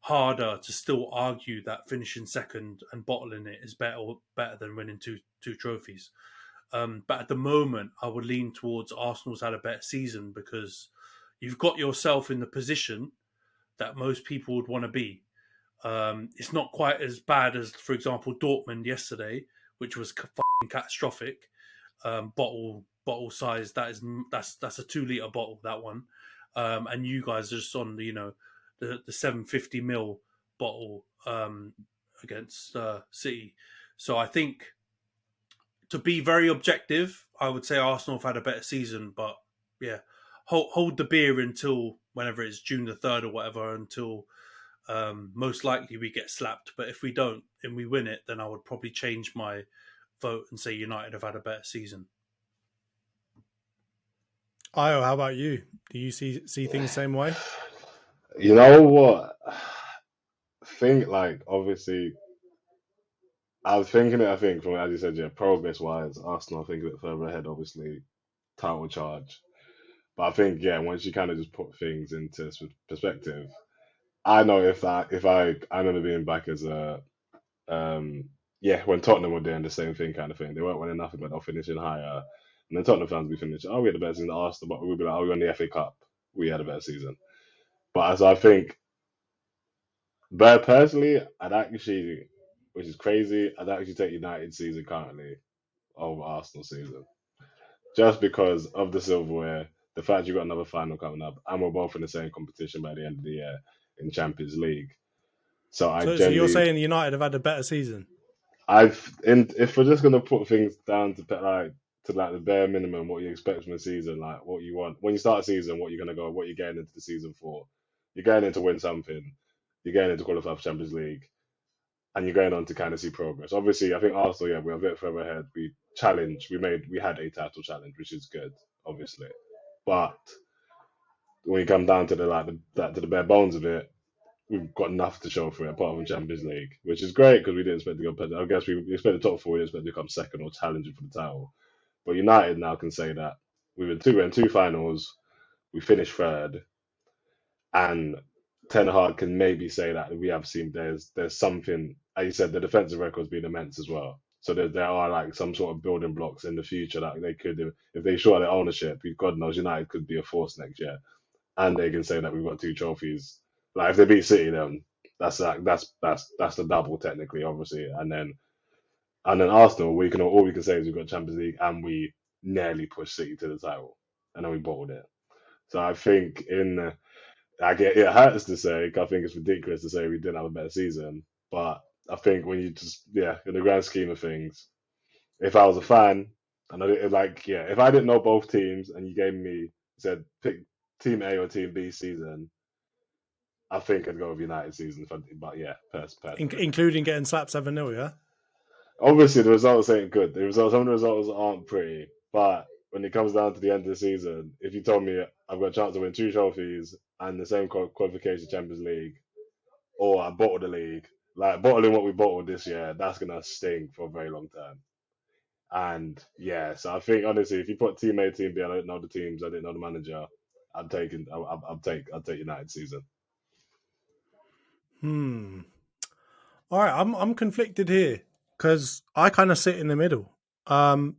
harder to still argue that finishing second and bottling it is better than winning two trophies. But at the moment, I would lean towards Arsenal's had a better season because you've got yourself in the position that most people would want to be. It's not quite as bad as, for example, Dortmund yesterday, which was fucking catastrophic. Bottle size, that's a 2-litre bottle, that one. And you guys are just on the 750ml bottle against City. So I think, to be very objective, I would say Arsenal have had a better season. But yeah, hold the beer until whenever it's June the 3rd or whatever, until most likely we get slapped. But if we don't and we win it, then I would probably change my vote and say United have had a better season. Ayo, how about you? Do you see things the same way? You know what? Think like obviously, I was thinking it. I think from as you said, yeah, progress wise, Arsenal I think a bit further ahead. Obviously, title charge, but I think yeah, once you kind of just put things into perspective, I know if I remember being back as a yeah, when Tottenham were doing the same thing kind of thing, they weren't winning nothing but they're finishing higher, and then Tottenham fans be finishing, oh, we had a better season than Arsenal, but we'd be like, oh, we won the FA Cup, we had a better season. But as I think, but personally, I'd actually, which is crazy, I'd actually take United season currently over Arsenal season, just because of the silverware, the fact you got another final coming up, and we're both in the same competition by the end of the year in Champions League. So I So you're generally, saying United have had a better season? if we're just gonna put things down to like the bare minimum, what you expect from a season, like what you want when you start a season, what you're gonna go, what you're getting into the season for. You're going in to win something. You're going in to qualify for Champions League, and you're going on to kind of see progress. Obviously, I think Arsenal, yeah, we're a bit further ahead. We had a title challenge, which is good, obviously. But when you come down to to the bare bones of it, we've got enough to show for it apart from Champions League, which is great because we didn't expect to go. I guess we expect the top four, we didn't expect to become second or challenging for the title. But United now can say that we're in two finals, we finished third, and Ten Hag can maybe say that we have seen there's something. As you said, the defensive record's been immense as well. So there are like some sort of building blocks in the future that they could, if they show their ownership, God knows United could be a force next year, and they can say that we've got two trophies. Like if they beat City, then that's the double technically, obviously, and then Arsenal, we can all we can say is we've got Champions League and we nearly pushed City to the title, and then we bottled it. So I think I get it hurts to say, I think it's ridiculous to say we didn't have a better season, but I think when you just in the grand scheme of things, if I was a fan and I didn't like if I didn't know both teams and you gave me said pick team A or team B season, I think I'd go with United season. But yeah, personally, Including getting slapped 7-0, yeah? obviously the results ain't good. Some of the results aren't pretty. But when it comes down to the end of the season, if you told me I've got a chance to win two trophies and the same qualification Champions League, or I bottle the league, like bottling what we bottled this year, that's gonna sting for a very long time. And yeah, so I think honestly, if you put team A, team B, I don't know the teams, I didn't know the manager. I'd take United season. Hmm. All right, I'm conflicted here because I kind of sit in the middle. Um,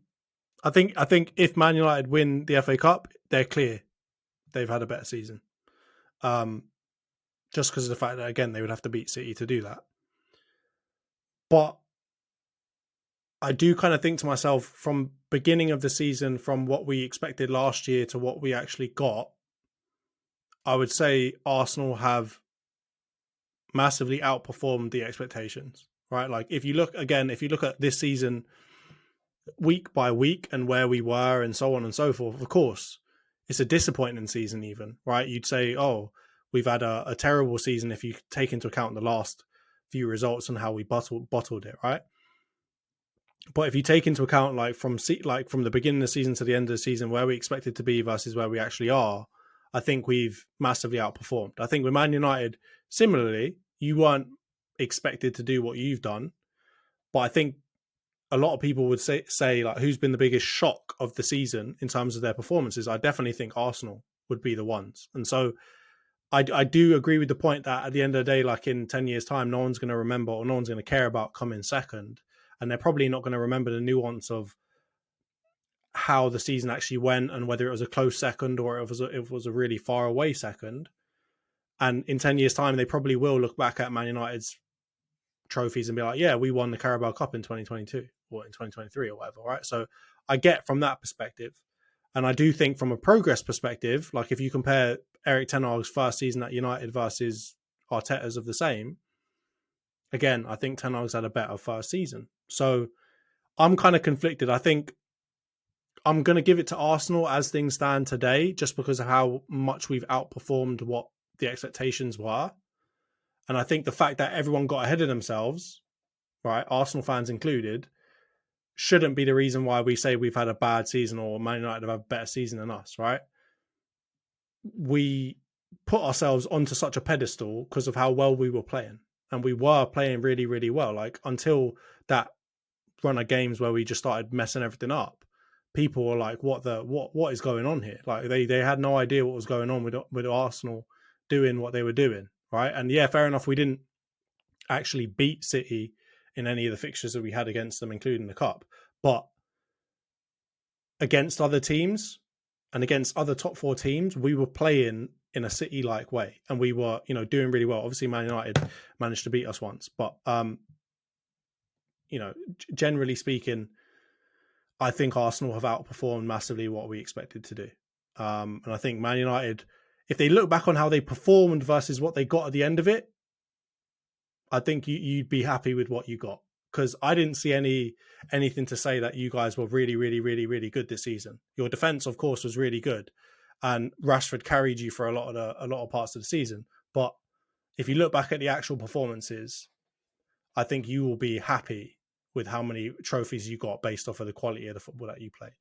I think if Man United win the FA Cup, they're clear. They've had a better season. Um, just because of the fact that again they would have to beat City to do that. But I do kind of think to myself from beginning of the season, from what we expected last year to what we actually got, I would say Arsenal have massively outperformed the expectations, right? Like if you look at this season week by week and where we were and so on and so forth, of course, it's a disappointing season even, right? You'd say, oh, we've had a terrible season if you take into account the last few results and how we bottled it, right? But if you take into account from the beginning of the season to the end of the season where we expected to be versus where we actually are, I think we've massively outperformed. I think with Man United, similarly, you weren't expected to do what you've done, but I think a lot of people would say like who's been the biggest shock of the season in terms of their performances. I definitely think Arsenal would be the ones, and so I do agree with the point that at the end of the day, like in 10 years' time, no one's going to remember or no one's going to care about coming second. And they're probably not going to remember the nuance of how the season actually went and whether it was a close second or it was a really far away second. And in 10 years' time, they probably will look back at Man United's trophies and be like, yeah, we won the Carabao Cup in 2022 or in 2023 or whatever, right? So I get from that perspective. And I do think from a progress perspective, like if you compare Eric Ten Hag's first season at United versus Arteta's of the same, again, I think Ten Hag's had a better first season. So I'm kind of conflicted. I think I'm going to give it to Arsenal as things stand today, just because of how much we've outperformed what the expectations were. And I think the fact that everyone got ahead of themselves, right, Arsenal fans included, shouldn't be the reason why we say we've had a bad season or Man United have a better season than us, right? We put ourselves onto such a pedestal because of how well we were playing, and we were playing really, really well. Like until that run of games where we just started messing everything up, people were like, what is going on here? Like they had no idea what was going on with Arsenal doing what they were doing, right? And yeah, fair enough, we didn't actually beat City in any of the fixtures that we had against them, including the cup, but against other teams and against other top four teams, we were playing in a City-like way, and we were, doing really well. Obviously, Man United managed to beat us once, but generally speaking, I think Arsenal have outperformed massively what we expected to do. And I think Man United, if they look back on how they performed versus what they got at the end of it, I think you'd be happy with what you got, because I didn't see anything to say that you guys were really, really, really, really good this season. Your defense, of course, was really good, and Rashford carried you for a lot of parts of the season. But if you look back at the actual performances, I think you will be happy with how many trophies you got based off of the quality of the football that you played.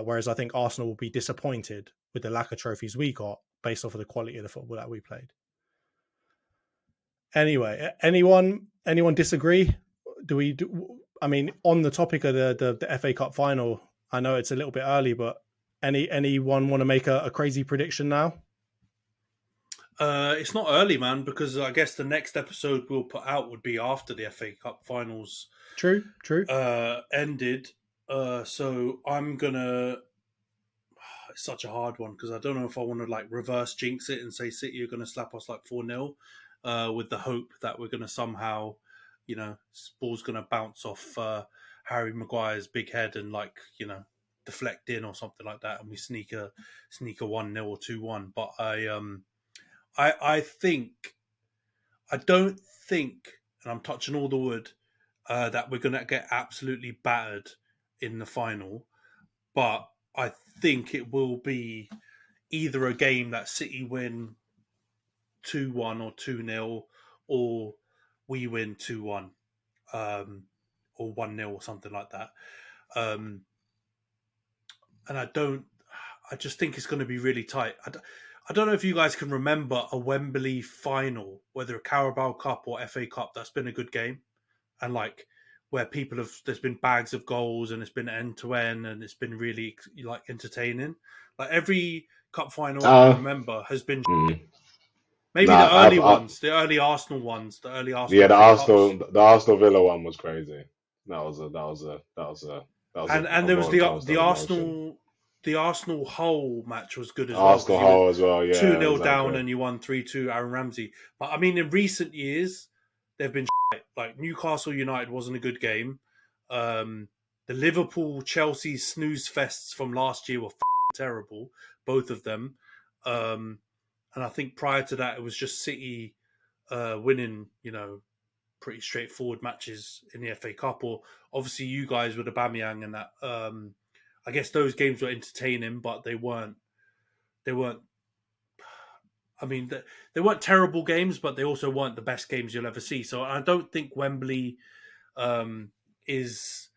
Whereas I think Arsenal will be disappointed with the lack of trophies we got based off of the quality of the football that we played. Anyone disagree? I mean, on the topic of the FA Cup final, I know it's a little bit early, but anyone want to make a crazy prediction now? It's not early, man, because I guess the next episode we'll put out would be after the FA Cup finals. True. Ended. So I'm gonna. It's such a hard one because I don't know if I want to like reverse jinx it and say City are going to slap us like 4-0, with the hope that we're going to somehow, ball's going to bounce off Harry Maguire's big head and deflect in or something like that, and we sneak a 1-0 or 2-1. But I don't think, and I'm touching all the wood, that we're going to get absolutely battered in the final. But I think it will be either a game that City win 2-1 or 2-0, or we win 2-1, or 1-0 or something like that. And I just think it's going to be really tight. I don't know if you guys can remember a Wembley final, whether a Carabao Cup or FA Cup, that's been a good game. And where there's been bags of goals and it's been end to end and it's been really entertaining. Like every cup final I can remember has been maybe the early ones, the early Arsenal ones, the early Arsenal. Yeah, Cups. the Arsenal Villa one was crazy. That was a and there was the Arsenal Hull match was good as well. Arsenal Hull as well, yeah. 2-0 down and you won 3-2, Aaron Ramsey. But I mean, in recent years, they've been like Newcastle United wasn't a good game. The Liverpool Chelsea snooze fests from last year were terrible, both of them. And I think prior to that, it was just City winning, pretty straightforward matches in the FA Cup. Or obviously you guys with Aubameyang and that. I guess those games were entertaining, but they weren't. I mean, they weren't terrible games, but they also weren't the best games you'll ever see. So I don't think Wembley is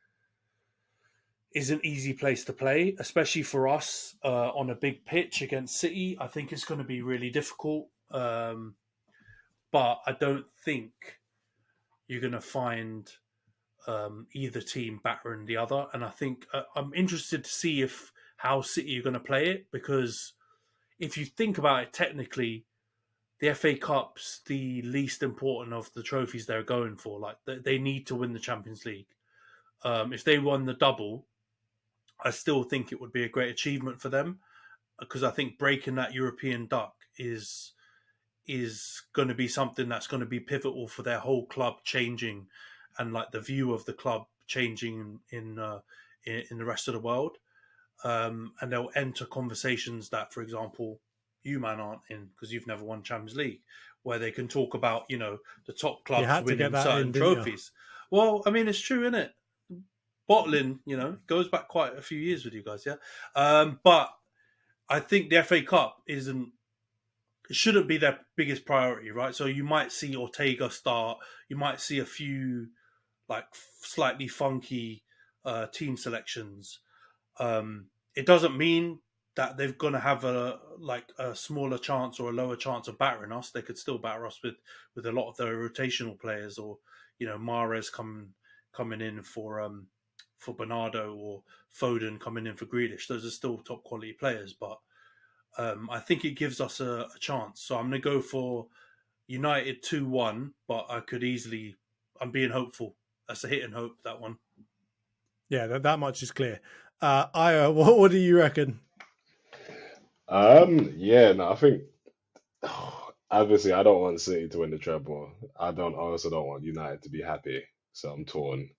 an easy place to play, especially for us on a big pitch against City. I think it's going to be really difficult, but I don't think you're going to find either team battering the other. And I think I'm interested to see how City are going to play it, because if you think about it technically, the FA Cup's the least important of the trophies they're going for. Like they need to win the Champions League. If they won the double, I still think it would be a great achievement for them, because I think breaking that European duck is going to be something that's going to be pivotal for their whole club changing, and the view of the club changing in the rest of the world. And they'll enter conversations that, for example, you man aren't in because you've never won Champions League, where they can talk about the top clubs winning certain trophies. Well, I mean, it's true, isn't it? Bottling, goes back quite a few years with you guys, yeah. But I think the FA Cup shouldn't be their biggest priority, right? So you might see Ortega start. You might see a few slightly funky team selections. It doesn't mean that they're going to have a smaller chance or a lower chance of battering us. They could still batter us with a lot of their rotational players, or Mahrez coming in for Bernardo, or Foden coming in for Grealish. Those are still top quality players, but I think it gives us a chance. So I'm going to go for United 2-1, but I'm being hopeful. That's a hit and hope, that one. Yeah, that much is clear. Aya, what do you reckon? I think obviously I don't want City to win the treble. I also don't want United to be happy. So I'm torn.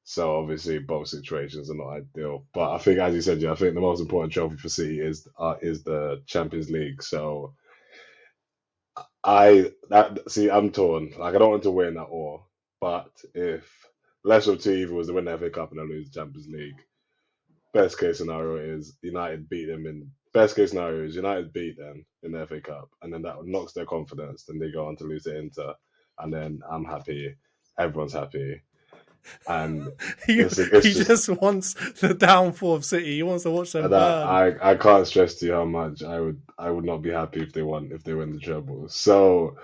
So obviously both situations are not ideal. But I think, as you said, I think the most important trophy for City is the Champions League. So I'm torn. Like, I don't want to win at all. But if lesser of two evils was to win the FA Cup and then lose the Champions League, best case scenario is United beat them in the FA Cup, and then that knocks their confidence. Then they go on to lose to Inter, and then I'm happy. Everyone's happy, and he just wants the downfall of City. He wants to watch them burn. I can't stress to you how much I would not be happy if they win the treble. So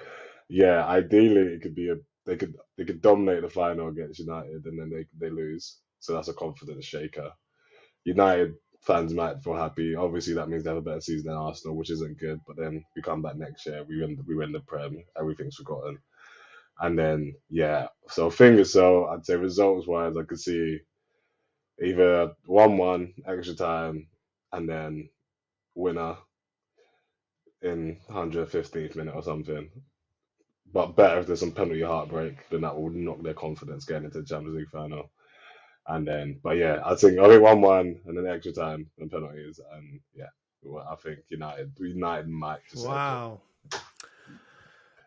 yeah, ideally it could be they could dominate the final against United, and then they lose. So that's a confidence shaker. United fans might feel happy. Obviously, that means they have a better season than Arsenal, which isn't good. But then we come back next year, we win the Prem, everything's forgotten, and then So I'd say results wise, I could see either 1-1 extra time, and then winner in 115th minute or something. But better if there's some penalty heartbreak, then that will knock their confidence getting into the Champions League final. And then, I think 1-1 and then extra time and penalties, and I think United might just. Wow.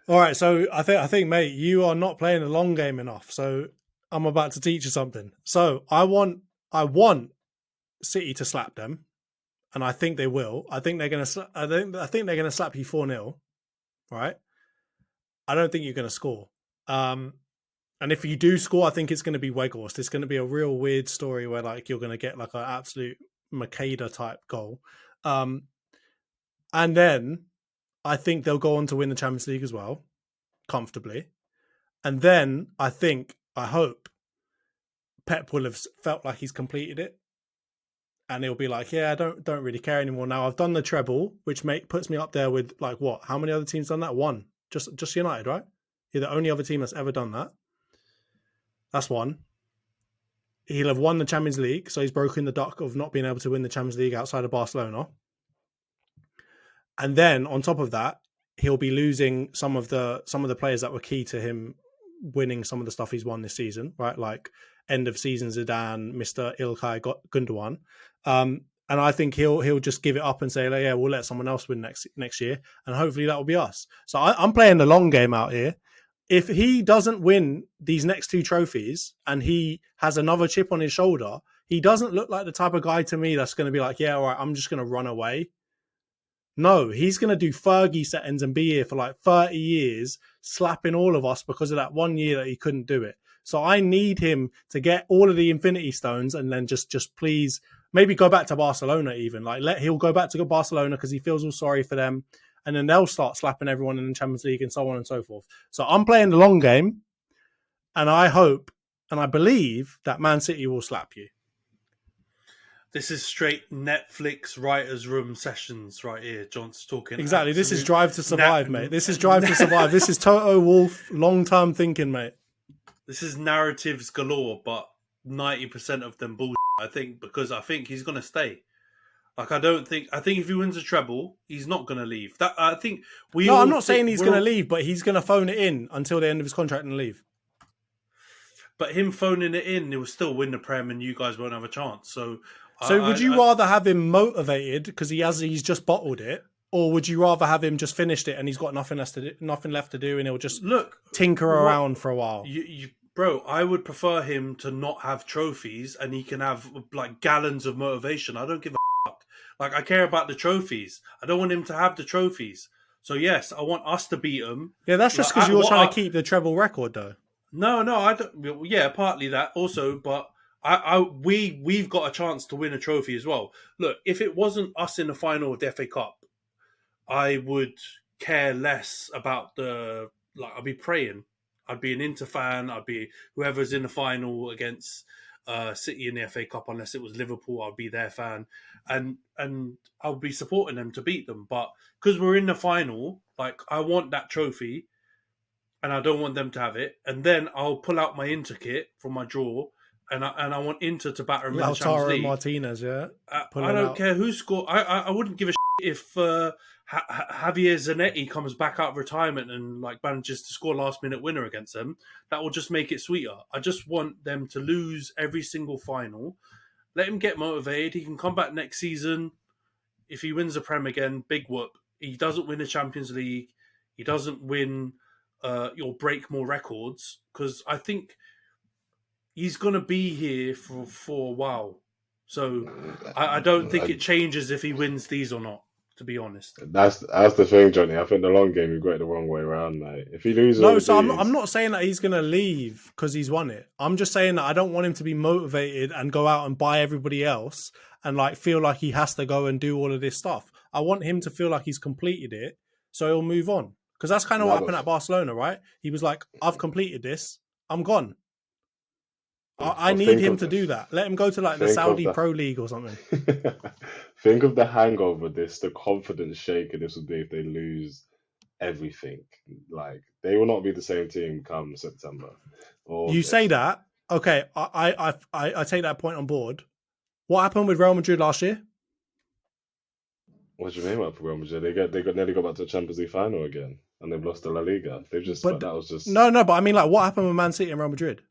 All right, so I think, mate, you are not playing the long game enough. So I'm about to teach you something. So I want City to slap them, and I think they will. I think they're gonna. I think they're gonna slap you 4-0. Right. I don't think you're gonna score. And if you do score, I think it's going to be Weghorst. It's going to be a real weird story where you're going to get an absolute Makeda type goal. And then I think they'll go on to win the Champions League as well, comfortably. And then I hope Pep will have felt like he's completed it. And he'll be like, I don't really care anymore now. I've done the treble, which puts me up there with what? How many other teams done that? One. Just United, right? You're the only other team that's ever done that. That's one. He'll have won the Champions League, so he's broken the duck of not being able to win the Champions League outside of Barcelona. And then on top of that, he'll be losing some of the players that were key to him winning some of the stuff he's won this season, right? Like end of season Zidane, Mr. Ilkay Gundogan. And I think he'll just give it up and say, we'll let someone else win next year, and hopefully that will be us. So I'm playing the long game out here. If he doesn't win these next two trophies and he has another chip on his shoulder, he doesn't look like the type of guy to me that's going to be like, all right, I'm just going to run away. No, he's going to do Fergie settings and be here for 30 years, slapping all of us because of that 1 year that he couldn't do it. So I need him to get all of the Infinity Stones and then just please maybe go back to Barcelona even. He'll go back to Barcelona because he feels all sorry for them. And then they'll start slapping everyone in the Champions League and so on and so forth. So I'm playing the long game, and I hope and I believe that Man City will slap you. This is straight Netflix writer's room sessions right here. John's talking. Exactly. This is Drive to Survive, mate. This is Drive to Survive. This is Toto Wolff long-term thinking, mate. This is narratives galore, but 90% of them bullshit, I think, because I think he's going to stay. I think if he wins a treble, he's not going to leave. I'm not saying he's going to leave, but he's going to phone it in until the end of his contract and leave. But him phoning it in, he will still win the Prem, and you guys won't have a chance. So would you rather have him motivated because he's just bottled it, or would you rather have him just finished it and he's got nothing left to do, and he'll just tinker around for a while? Bro, I would prefer him to not have trophies, and he can have gallons of motivation. I don't give a fuck. I care about the trophies. I don't want him to have the trophies. So yes, I want us to beat him. Yeah, that's just because you're trying to keep the treble record, though. No, I don't. Yeah, partly that also, but we've got a chance to win a trophy as well. Look, if it wasn't us in the final of the FA Cup, I would care less about I'd be praying. I'd be an Inter fan. I'd be whoever's in the final against City in the FA Cup. Unless it was Liverpool, I'd be their fan, and I'll be supporting them to beat them. But because we're in the final, like I want that trophy, and I don't want them to have it. And then I'll pull out my Inter kit from my drawer, and I want Inter to batter them in the Champions Lautaro League. Martinez, yeah. I don't care who scored. I wouldn't give a shit if Javier Zanetti comes back out of retirement and like manages to score last minute winner against them. That will just make it sweeter. I just want them to lose every single final. Let him get motivated. He can come back next season. If he wins the Prem again, big whoop. He doesn't win the Champions League. He doesn't win or break more records, because I think he's going to be here for a while. So I don't think it changes if he wins these or not, to be honest. That's the thing, Johnny. I think the long game, you've got it the wrong way around, mate. If he loses, no, so I'm not saying that he's going to leave because he's won it. I'm just saying that I don't want him to be motivated and go out and buy everybody else and like feel like he has to go and do all of this stuff. I want him to feel like he's completed it, so he'll move on. Because that's kind of what happened at Barcelona, right? He was like, "I've completed this. I'm gone." I need him to do that. Let him go to like the Saudi Pro League or something. Think of the hangover the confidence shaker this would be if they lose everything. Like, they will not be the same team come September. You say that, okay? I take that point on board. What happened with Real Madrid last year? What do you mean about Real Madrid? They nearly got back to the Champions League final again, and they've lost to La Liga. That was just no. But I mean, like, what happened with Man City and Real Madrid?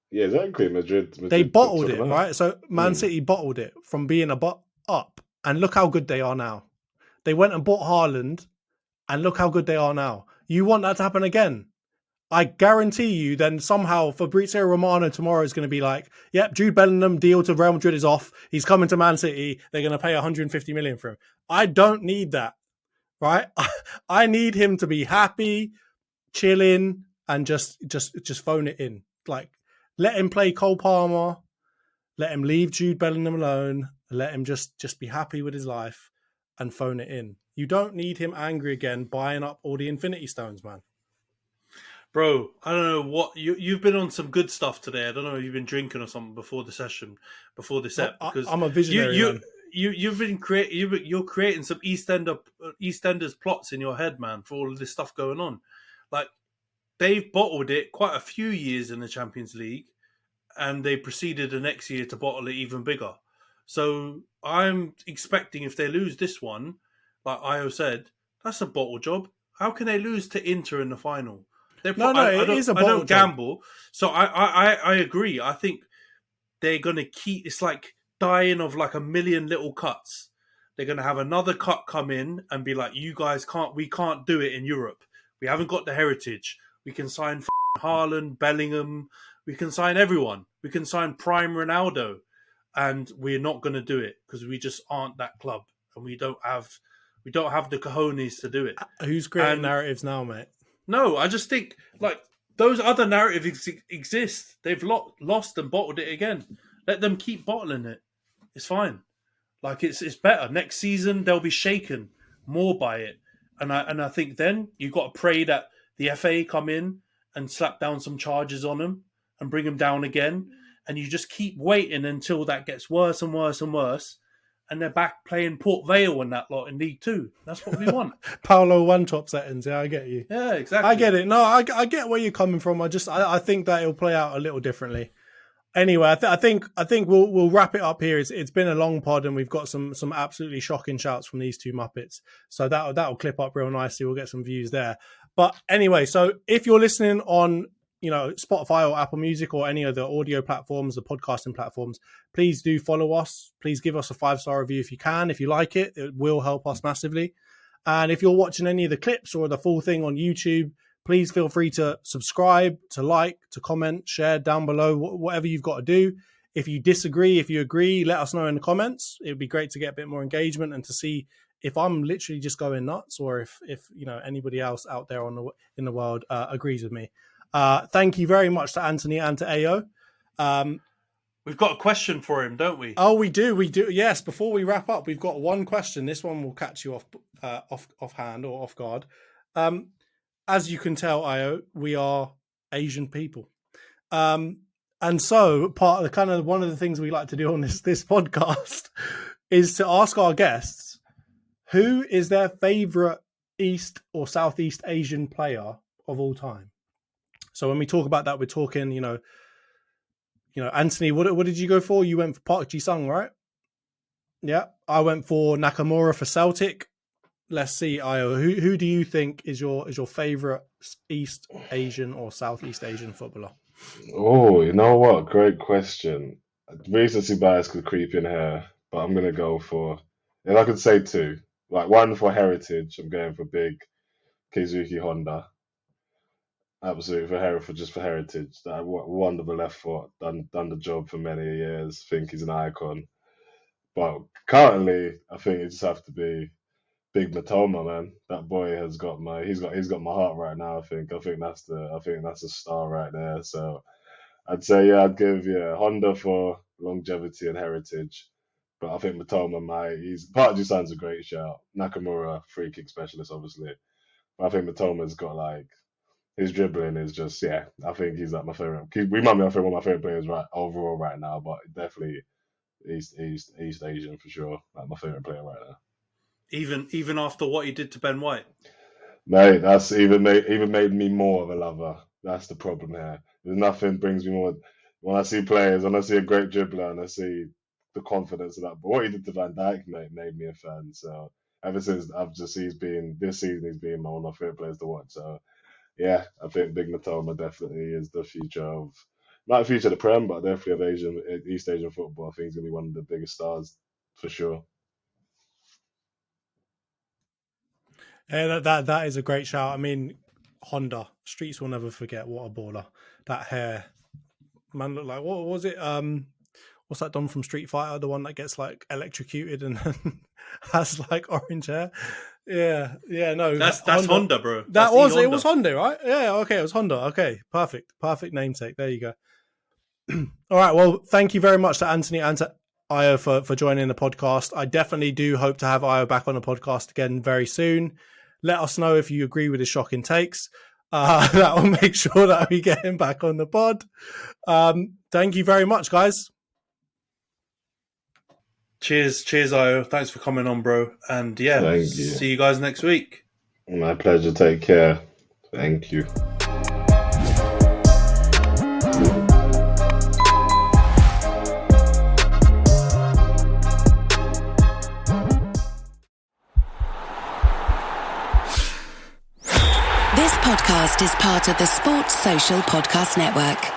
Yeah, exactly. Madrid they bottled it, right? So Man City bottled it from being up, and look how good they are now. They went and bought Haaland, and look how good they are now. You want that to happen again? I guarantee you, then somehow Fabrizio Romano tomorrow is going to be like, "Yep, Jude Bellingham deal to Real Madrid is off. He's coming to Man City. They're going to pay 150 million for him." I don't need that, right? I need him to be happy, chilling, and just phone it in. Like, let him play Cole Palmer. Let him leave Jude Bellingham alone. Let him just be happy with his life and phone it in. You don't need him angry again, buying up all the Infinity Stones, man. Bro, I don't know what you've been on some good stuff today. I don't know if you've been drinking or something before the session, before the set. Because I'm a visionary. You're creating some EastEnders plots in your head, man, for all of this stuff going on. Like, they've bottled it quite a few years in the Champions League, and they proceeded the next year to bottle it even bigger. So I'm expecting if they lose this one, like Ayo said, that's a bottle job. How can they lose to Inter in the final? It is a bottle job. I don't gamble. So I agree. I think they're going to keep... It's like dying of like a million little cuts. They're going to have another cut come in and be like, you guys we can't do it in Europe. We haven't got the heritage. We can sign Haaland, Bellingham. We can sign everyone. We can sign Prime Ronaldo. And we're not going to do it because we just aren't that club. And we don't have the cojones to do it. Who's creating narratives now, mate? No, I just think like those other narratives exist. They've lost and bottled it again. Let them keep bottling it. It's fine. Like it's better. Next season they'll be shaken more by it. And I think then you've got to pray that the FA come in and slap down some charges on them and bring them down again. And you just keep waiting until that gets worse and worse and worse. And they're back playing Port Vale and that lot in League Two. That's what we want. Paolo one-top settings. Yeah, I get you. Yeah, exactly. I get it. No, I get where you're coming from. I think that it'll play out a little differently. Anyway, I think we'll wrap it up here. It's been a long pod, and we've got some absolutely shocking shouts from these two Muppets. So that'll clip up real nicely. We'll get some views there. But anyway, so if you're listening on Spotify or Apple Music or any of the audio platforms, the podcasting platforms, please do follow us. Please give us a 5-star review if you can. If you like it, it will help us massively. And if you're watching any of the clips or the full thing on YouTube, please feel free to subscribe, to like, to comment, share down below, whatever you've got to do. If you disagree, if you agree, let us know in the comments. It would be great to get a bit more engagement and to see if I'm literally just going nuts or if anybody else out there in the world agrees with me. Thank you very much to Anthony and to Ayo. We've got a question for him, don't we? Oh, we do. Yes. Before we wrap up, we've got one question. This one will catch you off hand or off guard. As you can tell, Ayo, we are Asian people. And so part of the kind of one of the things we like to do on this podcast is to ask our guests who is their favorite East or Southeast Asian player of all time. So when we talk about that, we're talking, Anthony, what did you go for? You went for Park Ji-sung, right? Yeah. I went for Nakamura for Celtic. Let's see, Ayo, who do you think is your favorite East Asian or Southeast Asian footballer? Oh, you know what? Great question. Recency bias could creep in here, but I'm gonna go for, if I could say two, like one for heritage. I'm going for big Keizuki Honda. Absolutely for heritage. That wonderful left foot, done the job for many years. Think he's an icon. But currently, I think it just have to be Big Matoma, man. That boy has got he's got my heart right now. I think that's a star right there. So I'd say I'd give Honda for longevity and heritage, but I think Matoma he's Park Ji-sung's a great shout. Nakamura, free kick specialist, obviously. But I think Matoma's got his dribbling is just I think he's my favorite. We might be one of my favorite players right overall right now, but definitely East Asian for sure. My favorite player right now. Even after what he did to Ben White, mate, that's even made me more of a lover. That's the problem here. There's nothing brings me more when I see players, when I see a great dribbler, and I see the confidence of that. But what he did to Van Dijk, mate, made me a fan. So ever since this season, he's been one of my favorite players to watch. So yeah, I think Big Matoma definitely is the future of not the future of the Prem, but definitely of East Asian football. I think he's gonna be one of the biggest stars for sure. Yeah, that is a great shout. I mean, Honda, streets will never forget. What a baller. That hair, man, looked like, what was it? What's that Don from Street Fighter? The one that gets electrocuted and has orange hair. Yeah, no. That's Honda, bro. It was Honda, right? Yeah, okay, it was Honda. Okay, perfect namesake. There you go. All right, well, thank you very much to Anthony and to Ayo for joining the podcast. I definitely do hope to have Ayo back on the podcast again very soon. Let us know if you agree with his shocking takes. That will make sure that we get him back on the pod. Thank you very much, guys. Cheers, Ayo. Thanks for coming on, bro. And see you guys next week. My pleasure. Take care. Thank you. This podcast is part of the Sports Social Podcast Network.